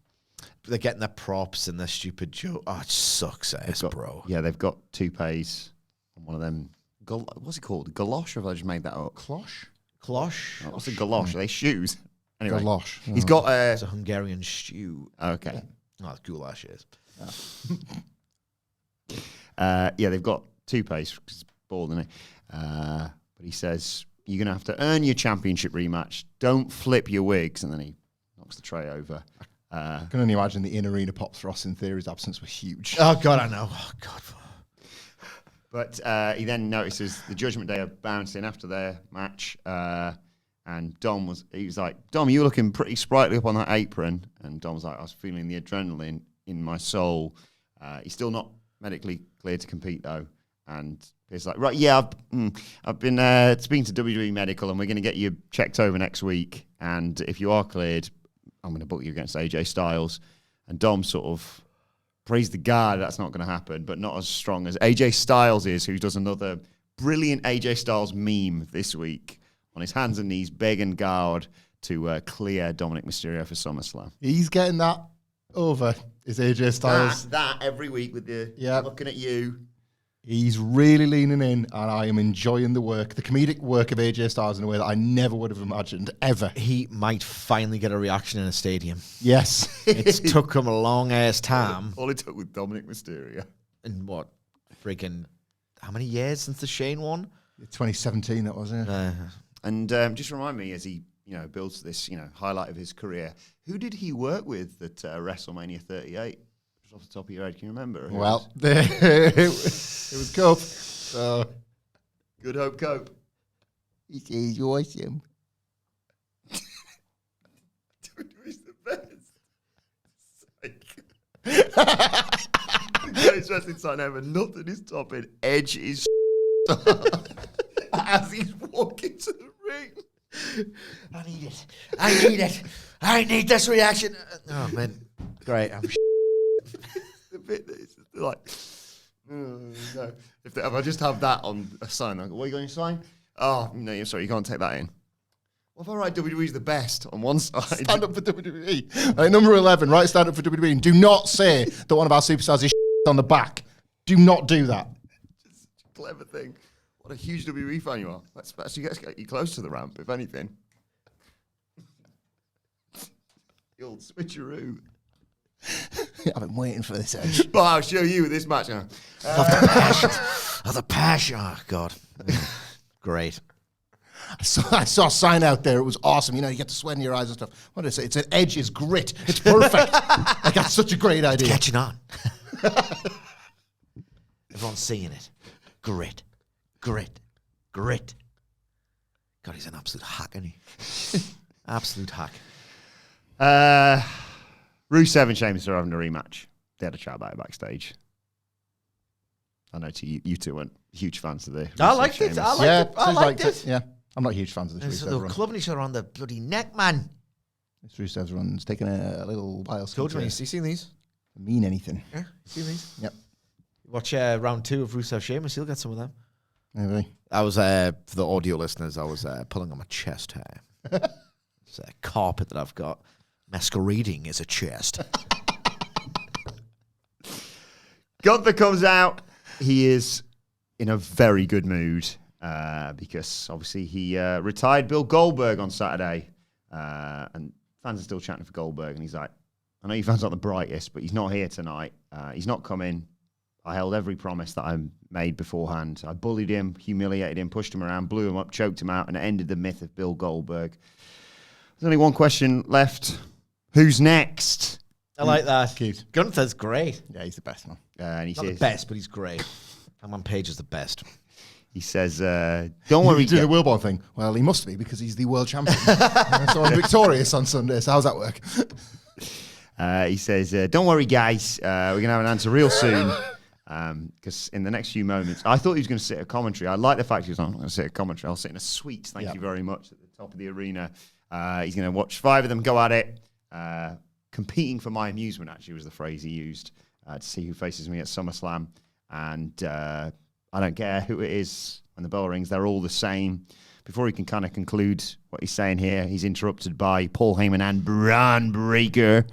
They're getting their props and their stupid joke. Oh, it sucks, bro. Yeah, they've got toupees on one of them. What's it called? Galosh, or have I just made that up? Cloche? Cloche? Oh, what's a galosh? Are they shoes? Anyway, Galosh. he's got It's a Hungarian stew. Okay. Oh, it's goulash is. Yeah, they've got toupees because it's bald, isn't it? But he says, you're going to have to earn your championship rematch. Don't flip your wigs. And then he knocks the tray over. I can only imagine the in-arena pops Ross in Theory's absence were huge. Oh, God, I know. Oh, God. But he then notices the Judgment Day are bouncing after their match. And he was like, Dom, you were looking pretty sprightly up on that apron. And Dom was like, I was feeling the adrenaline in my soul. He's still not medically cleared to compete, though. And he's like, right, yeah, I've been speaking to WWE Medical, and we're going to get you checked over next week. And if you are cleared, I'm going to book you against AJ Styles. And Dom sort of praised the God that's not going to happen, but not as strong as AJ Styles is, who does another brilliant AJ Styles meme this week on his hands and knees, begging God to clear Dominic Mysterio for SummerSlam. He's getting that over, is AJ Styles. That every week with the looking at you. He's really leaning in, and I am enjoying the comedic work of AJ Styles in a way that I never would have imagined, ever. He might finally get a reaction in a stadium. Yes. It's took him a long-ass time. All it took with Dominic Mysterio. And what? Freaking, how many years since the Shane won? 2017, that was it. And just remind me, as he builds this highlight of his career, who did he work with at WrestleMania 38? Just off the top of your head, can you remember? Well, it was Cope. So. Good Hope Cope. He says awesome. WWE's the best. The greatest wrestling sign ever. Nothing is topping. Edge is as he's walking to the ring. I need it. I need it. I need this reaction. Oh, man. Great. I'm The bit that is like, no. If I just have that on a sign, I go, what are you going to sign? Oh, no, you're sorry, you can't take that in. What if I write WWE's the best on one side? Stand up for WWE. Number 11, right? Stand up for WWE. And do not say that one of our superstars is on the back. Do not do that. Just a clever thing. What a huge WWE fan you are. Let's actually get you close to the ramp, if anything. The old switcheroo. I've been waiting for this, Edge. But I'll show you with this match. of the passion. Of the passion. Oh, God. Great. I saw a sign out there. It was awesome. You get the sweat in your eyes and stuff. What did I say? It's an Edge is grit. It's perfect. I got such a great idea. Catching on. Everyone's seeing it. Grit. Grit. Grit. God, he's an absolute hack, isn't he? Absolute hack. Rusev and Sheamus are having a rematch. They had a chat about it backstage. I know you two weren't huge fans of the I liked it. I liked it. Yeah, I'm not huge fans of this So Rusev they're run. clubbing each other on the bloody neck, man. This Rusev's run's taking a little while Told you, to you seen these? mean anything. Yeah, you seen these? Yep. Watch round 2 of Rusev Sheamus. You'll get some of them. Maybe. I was, for the audio listeners, I was pulling on my chest hair. It's a carpet that I've got masquerading as a chest. Gunther comes out. He is in a very good mood because obviously he retired Bill Goldberg on Saturday. And fans are still chanting for Goldberg. And he's like, I know your fans aren't the brightest, but he's not here tonight. He's not coming. I held every promise that I made beforehand. I bullied him, humiliated him, pushed him around, blew him up, choked him out, and ended the myth of Bill Goldberg. There's only one question left. Who's next? I like that. Cute. Gunther's great. Yeah, he's the best man. And he Not says, the best, but he's great. Hangman Page is the best. He says, don't worry. He's doing the Wilborn thing. Well, he must be because he's the world champion. So I'm victorious on Sunday. So how's that work? He says, don't worry, guys. We're going to have an answer real soon. Because in the next few moments, I thought he was going to sit at commentary. I like the fact he was, I'm not going to sit at commentary. I'll sit in a suite, thank you very much, at the top of the arena. He's going to watch 5 of them go at it. Competing for my amusement, actually, was the phrase he used, to see who faces me at SummerSlam. And I don't care who it is when the bell rings. They're all the same. Before he can kind of conclude what he's saying here, he's interrupted by Paul Heyman and Braun Breaker.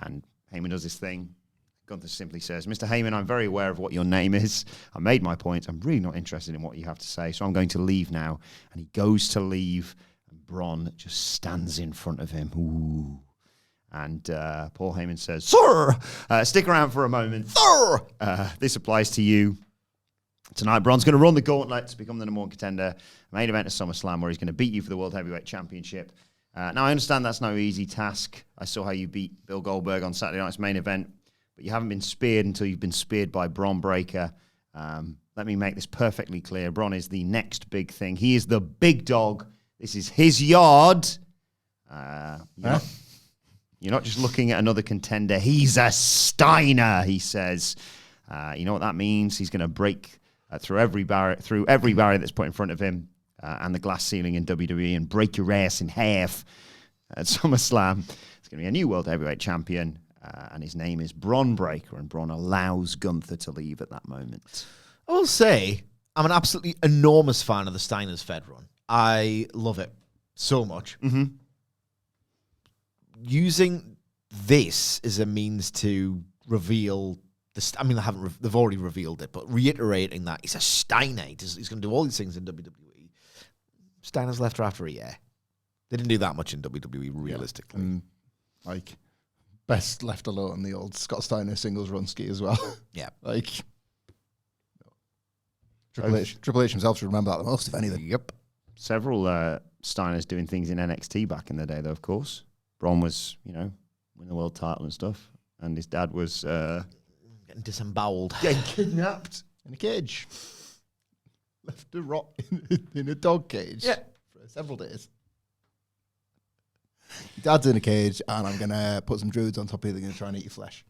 And Heyman does his thing. Gunther simply says, Mr. Heyman, I'm very aware of what your name is. I made my point. I'm really not interested in what you have to say, so I'm going to leave now. And he goes to leave, and Braun just stands in front of him. Ooh. And Paul Heyman says, Sir, stick around for a moment. Sir, this applies to you. Tonight, Braun's going to run the gauntlet to become the number 1 contender. Main event of SummerSlam, where he's going to beat you for the World Heavyweight Championship. Now, I understand that's no easy task. I saw how you beat Bill Goldberg on Saturday night's main event, but you haven't been speared until you've been speared by Braun Breaker. Let me make this perfectly clear. Braun is the next big thing. He is the big dog. This is his yard. You're not just looking at another contender. He's a Steiner, he says. You know what that means? He's going to break through every barrier that's put in front of him and the glass ceiling in WWE and break your ass in half at SummerSlam. It's going to be a new World Heavyweight Champion, and his name is Braun Breaker, and Braun allows Gunther to leave at that moment. I will say, I'm an absolutely enormous fan of the Steiner's Fed run. I love it so much. Mm-hmm. Using this as a means to reveal this, I mean, they've already revealed it, but reiterating that he's a Steiner. He's going to do all these things in WWE. Steiner's left her after a year. They didn't do that much in WWE, realistically. And, like, best left alone the old Scott Steiner singles run ski as well. Yeah. Like, Triple H himself should remember that the most, if anything. Yep. Several Steiners doing things in NXT back in the day, though, of course. Braun was, winning the world title and stuff. And his dad was... getting disemboweled. Getting kidnapped in a cage. Left to rot in a dog cage for several days. Dad's in a cage, and I'm going to put some druids on top of you. They're going to try and eat your flesh.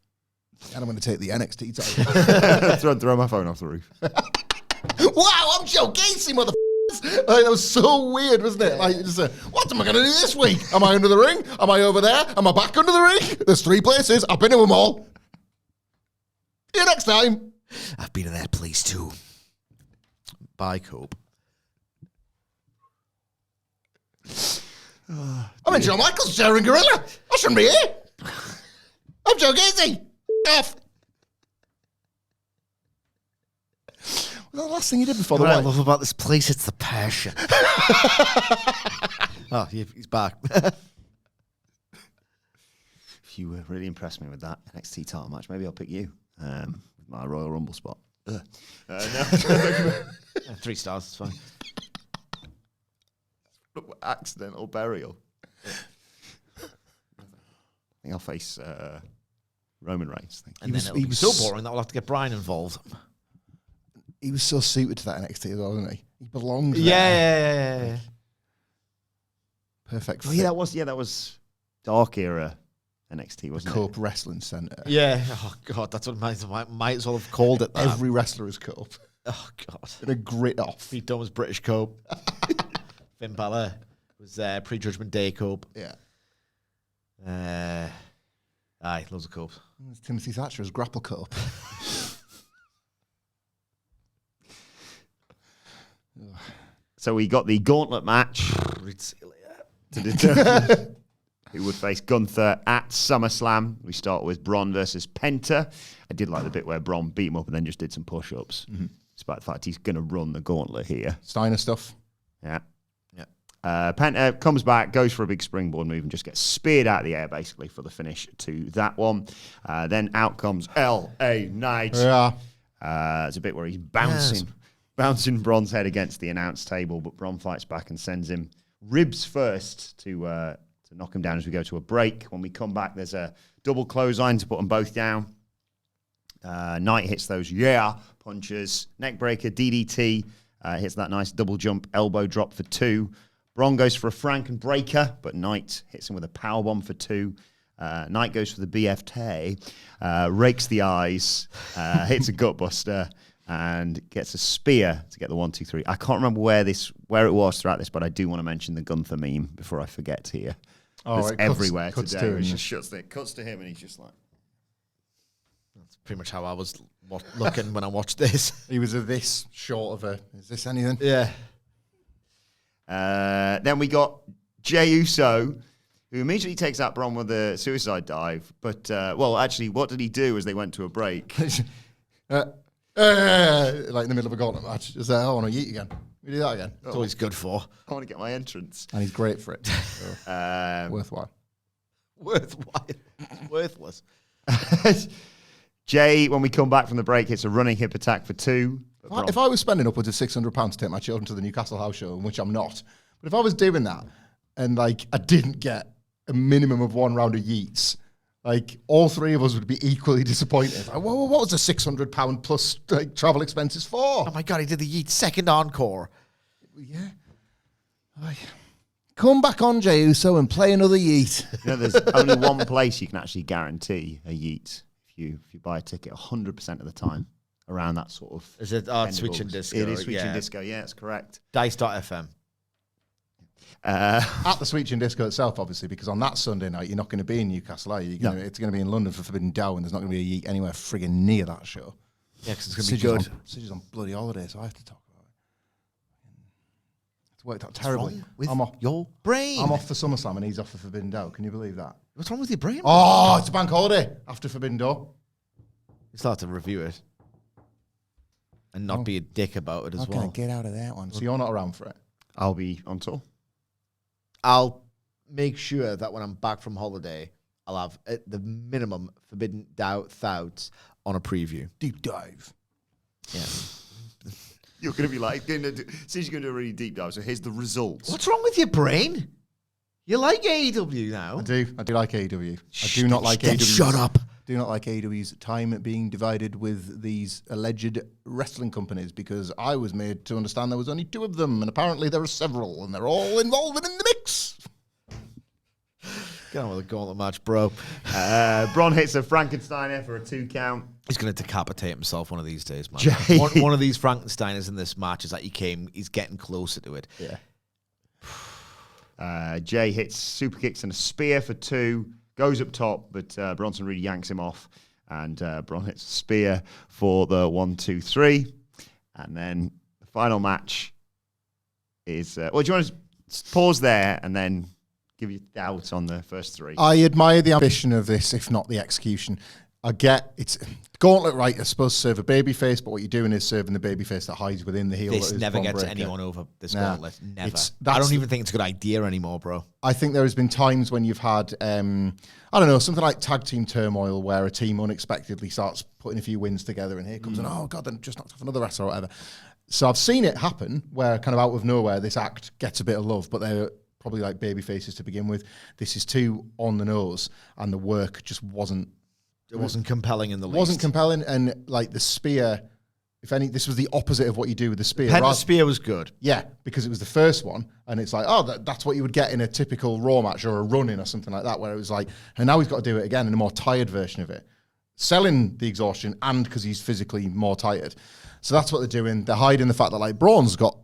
And I'm going to take the NXT title. throw my phone off the roof. Wow, I'm Joe Gacy, motherfuckers! Like, that was so weird, wasn't it? Like, just, what am I going to do this week? Am I under the ring? Am I over there? Am I back under the ring? There's 3 places. I've been to them all. See you next time. I've been in that place too. Bye, Cope. I'm in Shawn Michaels' chair in Gorilla. I shouldn't be here. I'm Joe Gacy. Off. Well, the last thing he did before the What I white. love about this place, it's the passion. Oh, he's back. If you really impressed me with that NXT title match, maybe I'll pick you. My Royal Rumble spot. No. 3 stars, it's fine. Accidental burial. I think I'll face Roman Reigns. And then it'll be so boring that we'll have to get Brian involved. He was so suited to that NXT as well, wasn't he? He belonged there. Yeah. Perfect. Oh, yeah, that was dark era NXT, wasn't Cope Wrestling Center. Yeah. Oh, God, that's what might as well have called it that. Every wrestler is Cope. Oh, God. In a grit off. Pete Dunne was British Cope. Finn Balor was Pre-Judgment Day Cope. Yeah. Aye, loads of Copes. Timothy Thatcher as Grapple Cope. So we got the gauntlet match Read Celia. to determine who would face Gunther at SummerSlam. We start with Braun versus Penta. I did like the bit where Braun beat him up and then just did some push-ups. Despite the fact he's going to run the gauntlet here. Steiner stuff. Yeah. Penta comes back, goes for a big springboard move and just gets speared out of the air, basically, for the finish to that one. Then out comes L.A. Knight. Yeah. There's a bit where he's bouncing Braun's head against the announce table, but Braun fights back and sends him ribs first to knock him down as we go to a break. When we come back, there's a double clothesline to put them both down. Knight hits those punches, neck breaker, DDT, Hits that nice double jump elbow drop for 2. Braun goes for a Franken breaker, but Knight hits him with a powerbomb for 2. Knight goes for the BFT, rakes the eyes, hits a gutbuster, and gets a spear to get the 1, 2, 3. I can't remember where it was throughout this, but I do want to mention the Gunther meme before I forget here. It's everywhere cuts today. to It just cuts to him, and he's just like. That's pretty much how I was looking when I watched this. He was this short of a. Is this anything? Yeah. Then we got Jey Uso, who immediately takes out Braun with a suicide dive. But, actually, what did he do as they went to a break? Like in the middle of a gauntlet match. Just I want to eat again. We do that again. That's all he's good for. I want to get my entrance. And he's great for it. So, worthwhile. Worthwhile. Worthless. Jay, when we come back from the break, hits a running hip attack for 2. If I was spending upwards of £600 to take my children to the Newcastle House Show, which I'm not, but if I was doing that and I didn't get a minimum of 1 round of yeets, all 3 of us would be equally disappointed. What was the £600 plus travel expenses for? Oh my God, he did the Yeet second encore. Yeah. Come back on, Jey Uso, and play another yeet. There's only one place you can actually guarantee a yeet if you buy a ticket 100% of the time around that sort of. Is it Switch and Disco? It is Switch and Disco. Yeah, that's correct. Dice.fm. At the Switch and Disco itself, obviously, because on that Sunday night, you're not going to be in Newcastle, are you? It's going to be in London for Forbidden Dow, and there's not going to be a yeet anywhere frigging near that show. Yeah, because it's going to be good. Sidge's on bloody holiday, so I have to talk about it. It's worked out terribly. With your brain. I'm off for SummerSlam, and he's off for Forbidden Dow. Can you believe that? What's wrong with your brain? Oh, it's a bank holiday after Forbidden Dow. You still have to review it. And not be a dick about it as well. Get out of that one. So you're not around for it? I'll be on tour. I'll make sure that when I'm back from holiday, I'll have at the minimum Forbidden Thoughts on a preview. Deep dive. Yeah. You're going to be like, since you're going to do a really deep dive, so here's the results. What's wrong with your brain? You like AEW now? I do like AEW. I do not like AEW. Shut up. Do not like AEW's time being divided with these alleged wrestling companies, because I was made to understand there was only 2 of them, and apparently there are several, and they're all involved in the mix. Get on with the gauntlet match, bro. Braun hits a Frankensteiner for a 2 count. He's going to decapitate himself one of these days, man. Jay. One of these Frankensteiners in this match is like he's getting closer to it. Yeah. Jay hits super kicks and a spear for 2. Goes up top, but Bronson really yanks him off. And Braun hits a spear for the 1, 2, 3. And then the final match is... do you want to pause there and then give you doubts on the first 3? I admire the ambition of this, if not the execution. I get it's Gauntlet, right? It's supposed to serve a babyface, but what you're doing is serving the babyface that hides within the heel. This that is never Bron gets Breakker. anyone over this gauntlet. Never. I I don't even think it's a good idea anymore, bro. I think there has been times when you've had, I don't know, something like Tag Team Turmoil, where a team unexpectedly starts putting a few wins together, and here comes an, oh God, then just knocked off another wrestler or whatever. So I've seen it happen where kind of out of nowhere, this act gets a bit of love, but they're probably like baby faces to begin with. This is too on the nose, and the work just wasn't. It wasn't compelling in the least. Wasn't compelling, and like the spear, if any, this was the opposite of what you do with the spear. Penta spear was good. Yeah, because it was the first one, and it's like, oh, that's what you would get in a typical Raw match or a run-in or something like that, where it was like, and now he's got to do it again in a more tired version of it, selling the exhaustion and because he's physically more tired. So that's what they're doing. They're hiding the fact that like Braun's got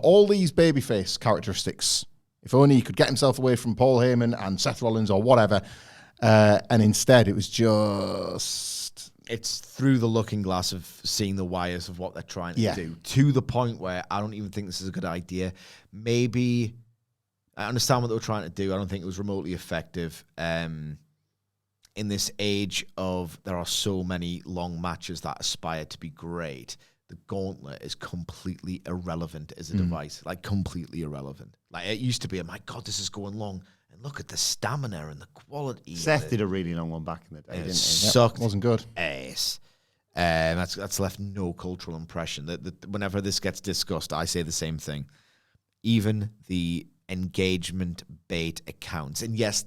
all these babyface characteristics. If only he could get himself away from Paul Heyman and Seth Rollins or whatever. And instead, it was just... It's through the looking glass of seeing the wires of what they're trying to do, to the point where I don't even think this is a good idea. Maybe, I understand what they were trying to do. I don't think it was remotely effective. In this age of, there are so many long matches that aspire to be great, the gauntlet is completely irrelevant as a device. Like, completely irrelevant. Like, it used to be, my God, this is going long. Look at the stamina and the quality. Seth did a really long one back in the day, didn't he? Sucked. Wasn't good. Ass. That's left no cultural impression. Whenever this gets discussed, I say the same thing. Even the engagement bait accounts. And yes,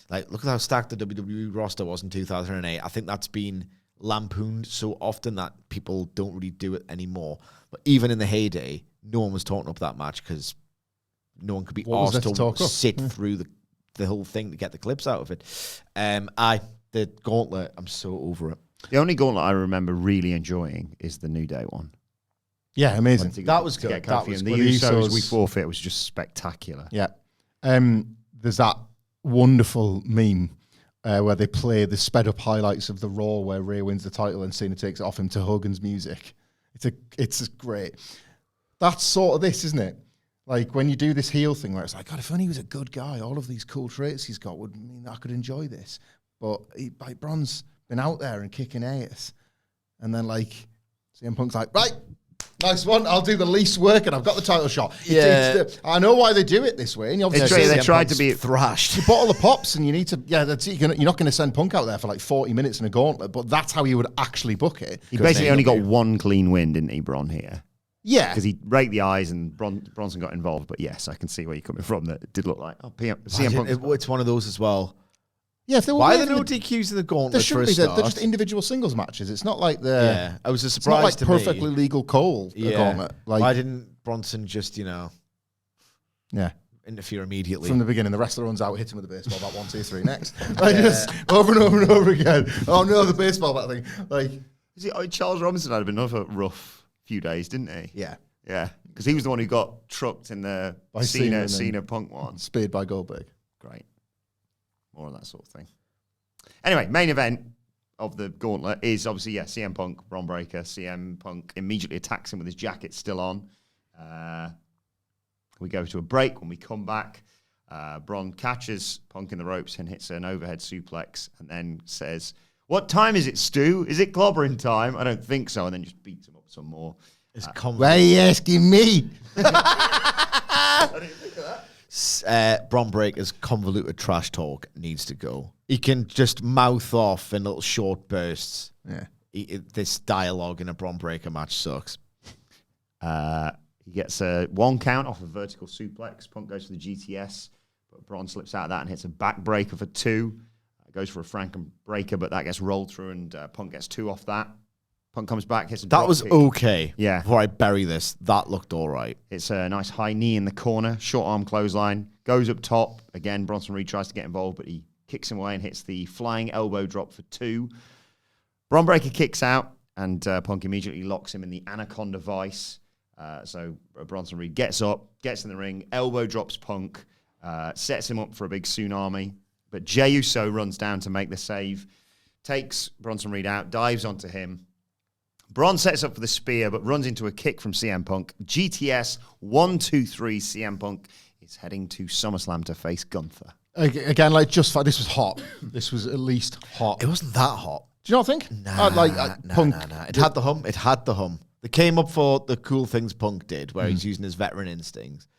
like look at how stacked the WWE roster was in 2008. I think that's been lampooned so often that people don't really do it anymore. But even in the heyday, no one was talking up that match because no one could be asked to sit through the whole thing to get the clips out of it. The Gauntlet, I'm so over it. The only Gauntlet I remember really enjoying is the New Day one. Yeah, amazing. That was good. That was the good. Usos we forfeit was just spectacular. Yeah. There's that wonderful meme where they play the sped up highlights of the Raw where Rey wins the title and Cena takes it off him to Hogan's music. It's great. That's sort of this, isn't it? Like when you do this heel thing where it's like, God, if only he was a good guy, all of these cool traits he's got would mean that I could enjoy this. But Braun's been out there and kicking ass. And then like CM Punk's like, right, nice one. I'll do the least work and I've got the title shot. I know why they do it this way. And obviously they tried to be thrashed. You bottle the pops and you need to, that's it. You're not going to send Punk out there for like 40 minutes in a gauntlet, but that's how you would actually book it. He basically only got one clean win, didn't he, Braun, here? Yeah. Because he raked the eyes and Bronson got involved. But yes, I can see where you're coming from. That it did look like, CM Punk. It's one of those as well. Yeah, if they were why are there no DQs in the Gauntlet? There shouldn't be. They're just individual singles matches. It's not like I was a surprise it's not like perfectly legal Cole Gauntlet. Like, why didn't Bronson just interfere immediately from the beginning? The wrestler runs out, hits him with the baseball bat. 1, 2, 3, next. Like just over and over and over again. Oh no, the baseball bat thing. Like Charles Robinson had another rough few days, didn't he? Yeah. Yeah, because he was the one who got trucked in the Cena Punk one. Speared by Goldberg. Great. More of that sort of thing. Anyway, main event of the Gauntlet is obviously, CM Punk, Braun Breaker. CM Punk immediately attacks him with his jacket still on. We go to a break. When we come back, Braun catches Punk in the ropes and hits an overhead suplex and then says, "What time is it, Stu? Is it clobbering time?" "I don't think so," and then just beats him up some more. Why are you asking me? I didn't think of that. Braun Breaker's convoluted trash talk needs to go. He can just mouth off in little short bursts. Yeah. This dialogue in a Braun Breaker match sucks. He gets a 1 count off a vertical suplex. Punk goes for the GTS, but Braun slips out of that and hits a backbreaker for 2. Goes for a Franken breaker, but that gets rolled through and Punk gets 2 off that. Punk comes back, hits a drop That was kick. okay. Yeah. Before I bury this, that looked all right. It's a nice high knee in the corner, short arm clothesline, goes up top. Again, Bronson Reed tries to get involved, but he kicks him away and hits the flying elbow drop for 2. Braun Breaker kicks out, and Punk immediately locks him in the Anaconda Vice. So Bronson Reed gets up, gets in the ring, elbow drops Punk, sets him up for a big tsunami. But Jey Uso runs down to make the save, takes Bronson Reed out, dives onto him. Braun sets up for the spear, but runs into a kick from CM Punk. GTS 1, 2, 3. CM Punk is heading to SummerSlam to face Gunther. Again, this was hot. This was at least hot. It wasn't that hot. Do you not think? Nah. Punk. It had the hum. It had the hum. They came up for the cool things Punk did, where he's using his veteran instincts.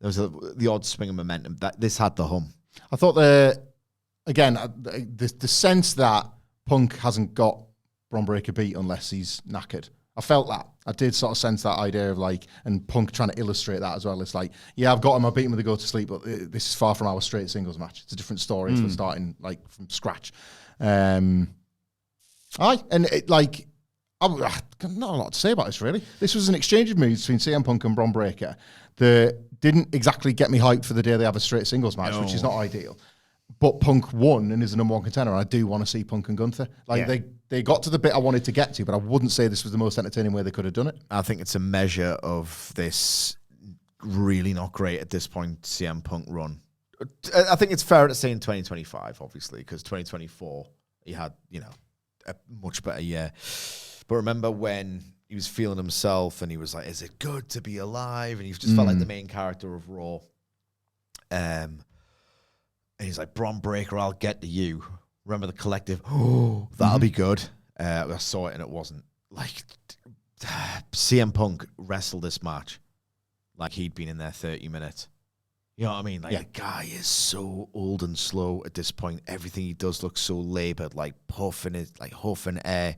There was the odd swing of momentum. This had the hum. I thought the sense that Punk hasn't got Braun Breaker beat unless he's knackered. I felt that. I did sort of sense that idea of and Punk trying to illustrate that as well. It's like, yeah, I've got him, I beat him with a go to sleep, but this is far from our straight singles match. It's a different story. It's starting from scratch. I've not a lot to say about this, really. This was an exchange of moves between CM Punk and Braun Breaker that didn't exactly get me hyped for the day they have a straight singles match, which is not ideal. But Punk won and is the number 1 contender, and I do want to see Punk and Gunther. They got to the bit I wanted to get to, but I wouldn't say this was the most entertaining way they could have done it. I think it's a measure of this really not great at this point CM Punk run. I think it's fair to say in 2025, obviously, because 2024, he had, a much better year. But remember when he was feeling himself and he was like, is it good to be alive? And he just felt like the main character of Raw. And he's like, Braun Breaker, I'll get to you. Remember the collective? Oh, that'll be good. I saw it and it wasn't. CM Punk wrestled this match like he'd been in there 30 minutes. You know what I mean? The guy is so old and slow at this point. Everything he does looks so labored, huffing air.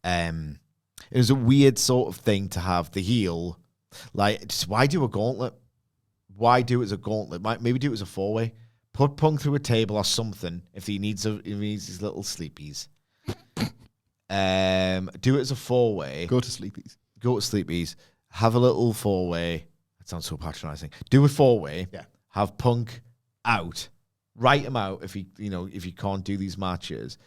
It was a weird sort of thing to have the heel. Why do a gauntlet? Why do it as a gauntlet? Maybe do it as a 4-way. Put Punk through a table or something if he needs his little sleepies. Do it as a 4-way. Go to Sleepies. Go to Sleepies. Have a little 4-way. That sounds so patronising. Do a 4-way. Yeah. Have Punk out. Write him out if you can't do these matches.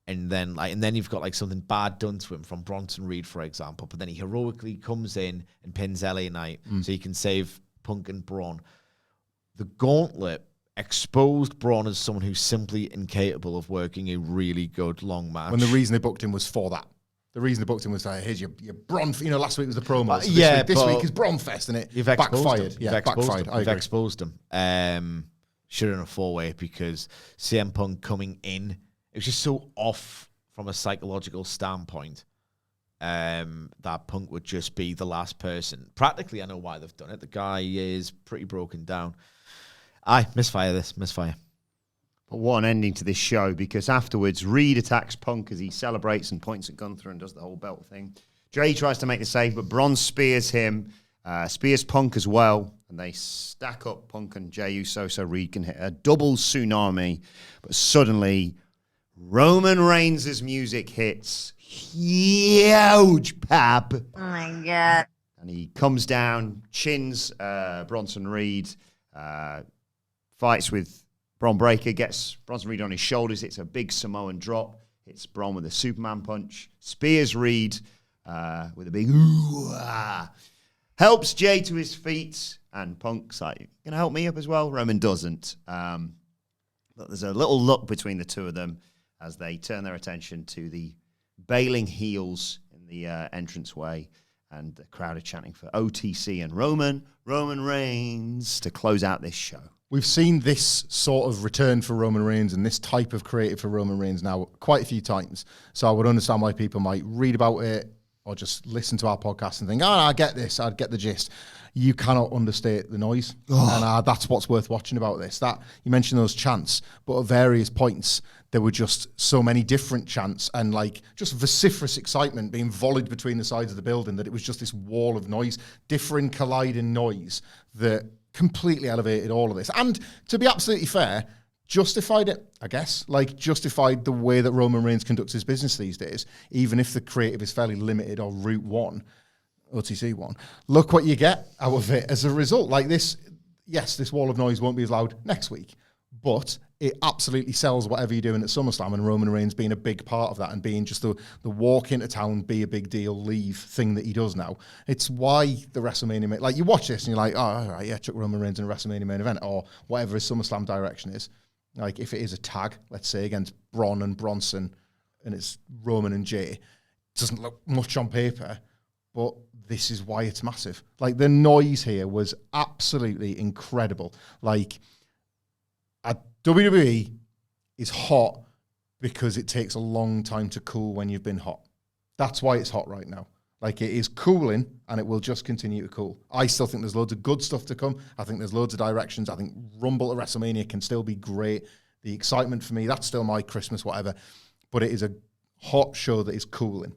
And then you've got like something bad done to him from Bronson Reed, for example. But then he heroically comes in and pins LA Knight so he can save Punk and Braun. The Gauntlet exposed Braun as someone who's simply incapable of working a really good long match. When the reason they booked him was for that. The reason they booked him was like, here's your Braun. Last week was the promo. So this week is Braun Fest, and it backfired. Yeah, backfired. You've exposed him. Should have done a 4-way because CM Punk coming in, it was just so off from a psychological standpoint that Punk would just be the last person. Practically, I know why they've done it. The guy is pretty broken down. Misfire. But what an ending to this show, because afterwards, Reed attacks Punk as he celebrates and points at Gunther and does the whole belt thing. Jay tries to make the save, but Braun spears him, spears Punk as well, and they stack up Punk and Jey Uso so Reed can hit a double tsunami. But suddenly, Roman Reigns' music hits. Huge pap. Oh my God. And he comes down, chins Bronson Reed, fights with Braun Breaker, gets Bronson Reed on his shoulders, hits a big Samoan drop, hits Braun with a Superman punch, spears Reed with a big ooh-ah, helps Jay to his feet, and Punk's like, gonna help me up as well? Roman doesn't. But there's a little look between the two of them as they turn their attention to the bailing heels in the entranceway, and the crowd are chanting for OTC and Roman Reigns to close out this show. We've seen this sort of return for Roman Reigns and this type of creative for Roman Reigns now quite a few times. So I would understand why people might read about it or just listen to our podcast and think, I get this, I'd get the gist. You cannot understate the noise. And that's what's worth watching about this. That you mentioned those chants, but at various points, there were just so many different chants and like just vociferous excitement being volleyed between the sides of the building that it was just this wall of noise, different colliding noise that completely elevated all of this. And to be absolutely fair, justified it, I guess. Like, justified the way that Roman Reigns conducts his business these days, even if the creative is fairly limited or route one, OTC one. Look what you get out of it as a result. Like this, yes, this wall of noise won't be as loud next week, but it absolutely sells whatever you're doing at SummerSlam, and Roman Reigns being a big part of that and being just the walk into town, be a big deal, leave thing that he does now. It's why the WrestleMania, like you watch this and you're like, oh, all right, yeah, chuck Roman Reigns in a WrestleMania main event or whatever his SummerSlam direction is. Like if it is a tag, let's say, against Braun and Bronson and it's Roman and Jey, it doesn't look much on paper, but this is why it's massive. Like the noise here was absolutely incredible. Like WWE is hot because it takes a long time to cool when you've been hot. That's why it's hot right now. Like it is cooling and it will just continue to cool. I still think there's loads of good stuff to come. I think there's loads of directions. I think Rumble at WrestleMania can still be great. The excitement for me, that's still my Christmas, whatever. But it is a hot show that is cooling.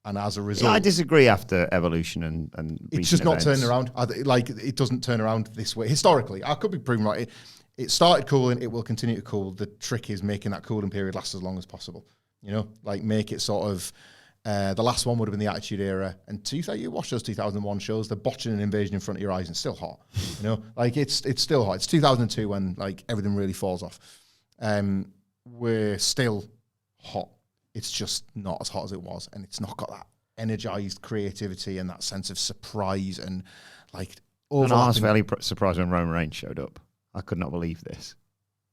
And as a result... Yeah, I disagree after Evolution and it's just not turning around. Like it doesn't turn around this way. Historically, I could be proven right. It started cooling, it will continue to cool. The trick is making that cooling period last as long as possible. You know, like make it sort of, the last one would have been the Attitude Era. And you watch those 2001 shows, they're botching an invasion in front of your eyes and it's still hot. You know, like it's still hot. It's 2002 when like everything really falls off. We're still hot. It's just not as hot as it was. And it's not got that energized creativity and that sense of surprise and like overlapping. And I was fairly surprised when Roman Reigns showed up. I could not believe this.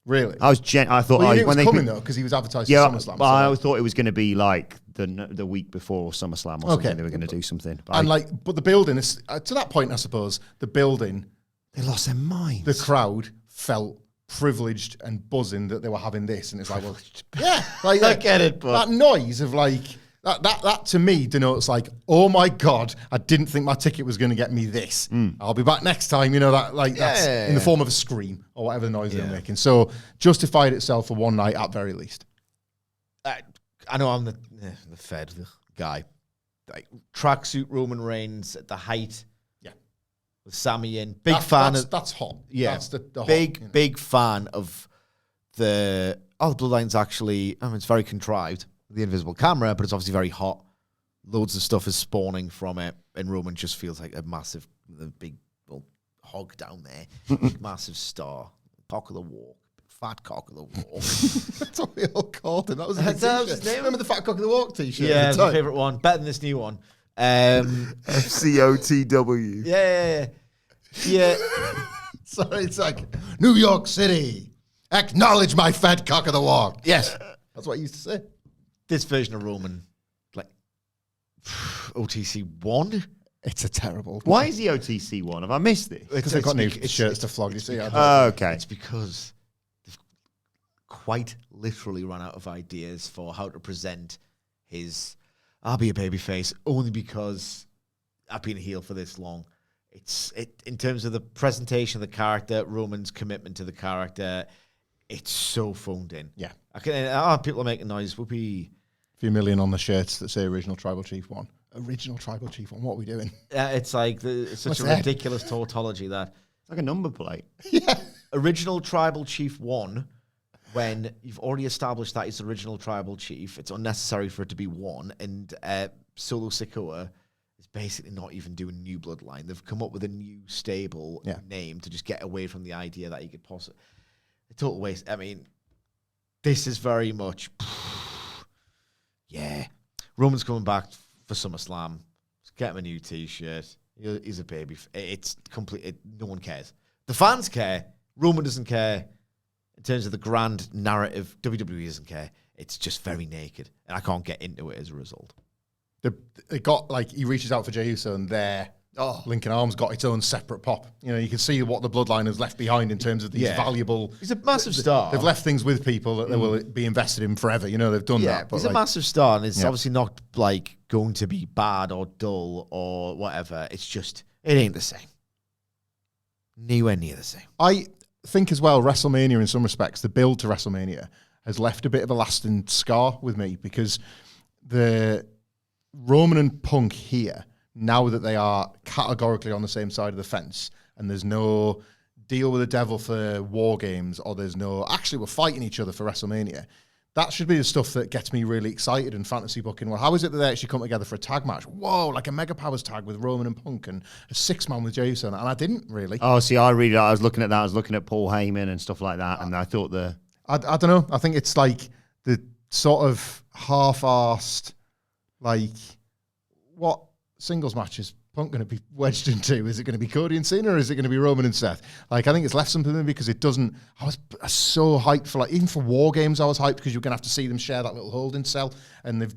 Really? I thought well, it was coming though because he was advertised for SummerSlam. But I thought it was going to be like the week before SummerSlam or something. They were going to do something. But the building is to that point. I suppose the building, they lost their minds. The crowd felt privileged and buzzing that they were having this, and it's like, well, yeah, like I get it, but that noise of like. That to me denotes like, oh my God, I didn't think my ticket was going to get me this. I'll be back next time. You know, that's in the form of a scream or whatever the noise they're making. So justified itself for one night at very least. I know I'm the Fed guy. Like tracksuit Roman Reigns at the height. Yeah. With Sami in. That's hot. Yeah. That's the big fan of the Bloodline's actually, it's very contrived. the invisible camera, but it's obviously very hot. Loads of stuff is spawning from it, and Roman just feels like a massive, big hog down there. Massive star. Cock of the walk. Fat cock of the walk. That's what we all called him. That was the That was his t-shirt. name? Remember the Fat Cock of the Walk t-shirt? Yeah, at it's the my time? favourite one. Better than this new one. FCOTW. Yeah. Sorry, it's like, New York City, acknowledge my fat cock of the walk. Yes. That's what I used to say. This version of Roman, like, OTC 1? It's a terrible. Why is he OTC one? Have I missed it? Because they've got new it's- shirts to flog. You see, Okay. It's because they've quite literally run out of ideas for how to present his I'll be a babyface only because I've been a heel for this long. It's in terms of the presentation of the character, Roman's commitment to the character, it's so phoned in. Yeah. People are making noise. Whoopee. a few million on the shirts that say Original Tribal Chief 1. Original Tribal Chief 1, what are we doing? It's like it's such What's a that? ridiculous tautology that It's like a number plate. Original Tribal Chief 1, when you've already established that he's Original Tribal Chief, it's unnecessary for it to be 1, and Solo Sikoa is basically not even doing new Bloodline. They've come up with a new stable name to just get away from the idea that he could possibly... A total waste. I mean, this is very much... Yeah. Roman's coming back for SummerSlam. Just get him a new T-shirt. He's a baby. It's complete. No one cares. The fans care. Roman doesn't care. In terms of the grand narrative, WWE doesn't care. It's just very naked, and I can't get into it as a result. It got like he reaches out for Jey Uso, and Lincoln Arms got its own separate pop. You know, you can see what the Bloodline has left behind in terms of these valuable. He's a massive star. They've left things with people that they will be invested in forever. You know, they've done that. But he's a massive star, and it's obviously not like going to be bad or dull or whatever. It's just it ain't the same. Nowhere near the same. I think as well, WrestleMania in some respects, the build to WrestleMania has left a bit of a lasting scar with me because the Roman and Punk here, now that they are categorically on the same side of the fence and there's no deal with the devil for War Games or there's no, actually we're fighting each other for WrestleMania, that should be the stuff that gets me really excited in fantasy booking. Well, how is it that they actually come together for a tag match? Whoa, like a Mega Powers tag with Roman and Punk and a 6-man with Jey Uso, and I didn't really. Oh, see, I was looking at that. I was looking at Paul Heyman and stuff like that, and I thought I don't know. I think it's like the sort of half-arsed, like, what singles match is Punk going to be wedged into? Is it going to be Cody and Cena or is it going to be Roman and Seth? Like, I think it's left something because it doesn't... I was so hyped for, like, even for War Games, I was hyped because you're going to have to see them share that little holding cell, and they've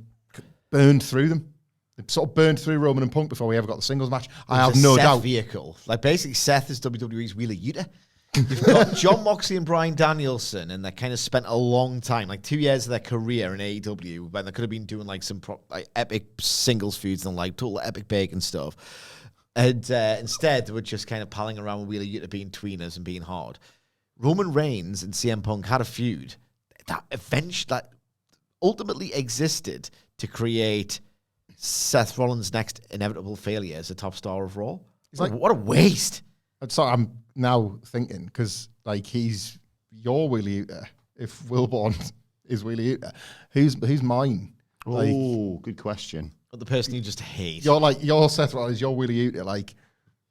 burned through them. They've sort of burned through Roman and Punk before we ever got the singles match. I have no Seth doubt. vehicle. Like, basically, Seth is WWE's Wheeler Yuta. You've got John Moxley and Bryan Danielson, and they kind of spent a long time, like 2 years of their career in AEW, when they could have been doing like some epic singles feuds and like total epic bacon stuff. And instead, they were just kind of palling around with Wheeler Yuta being tweeners and being hard. Roman Reigns and CM Punk had a feud that ultimately existed to create Seth Rollins' next inevitable failure as a top star of Raw. What a waste. I'm now thinking, because like he's your Wheeler Yuta. If Wilborn is Wheeler Yuta, who's mine? oh, good question. But the person you just hate. Your Seth Rollins, your Wheeler Yuta, like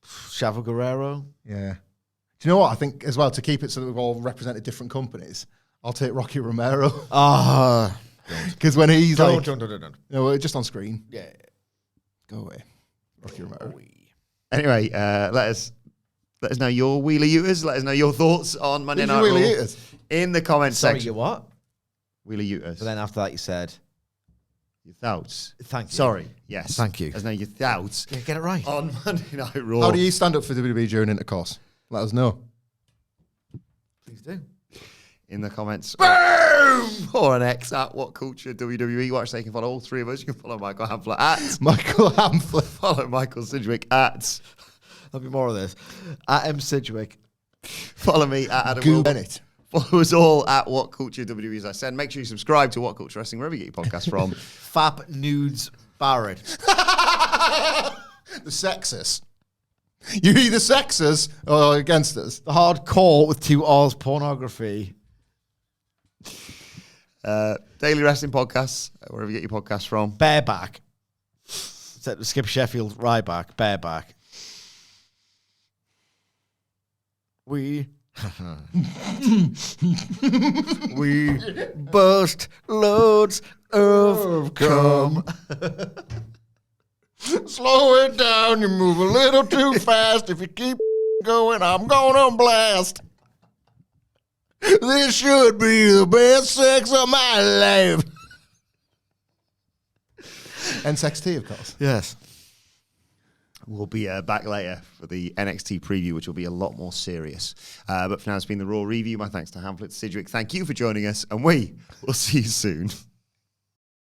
Chavo Guerrero. yeah. Do you know what I think as well, to keep it so that we've all represented different companies? I'll take Rocky Romero because when he's Don't. no, just on screen. Yeah. Go away, Rocky Romero. Anyway, let us know your Wheeler Utas. Let us know your thoughts on Monday Who's Night your Raw Wheeler Utas? in the comments Sorry, section. you what? Wheeler Utas. But then after that, you said, Your thoughts. thank you. Sorry. Yes. Thank you. Let us know your thoughts Yeah, get it right. on Monday Night Raw. How do you stand up for WWE during intercourse? Let us know. Please do. in the comments. Boom! Or an X at WhatCulture WWE. Watch, so you can follow all three of us. You can follow Michael Hamflet at Michael Hamflet. Follow Michael Sidgwick at There'll be more of this. At M. Sidgwick. Follow me at Adam Goo Wilson. Bennett. Follow us all at WhatCulture WWE. As I said, make sure you subscribe to WhatCulture Wrestling wherever you get your podcast from. Fap Nudes Barrett. The sexist. You either sex us or against us. The hardcore with 2 R's pornography. Daily Wrestling Podcasts, wherever you get your podcasts from. Bareback. Skip Sheffield, Ryback, bareback. We bust loads of cum. Slow it down, you move a little too fast. If you keep going, I'm gonna blast. This should be the best sex of my life. NXT, of course. Yes. We'll be back later for the NXT preview, which will be a lot more serious. But for now, it's been the Raw review. My thanks to Hamlet Sidgwick. Thank you for joining us, and we will see you soon.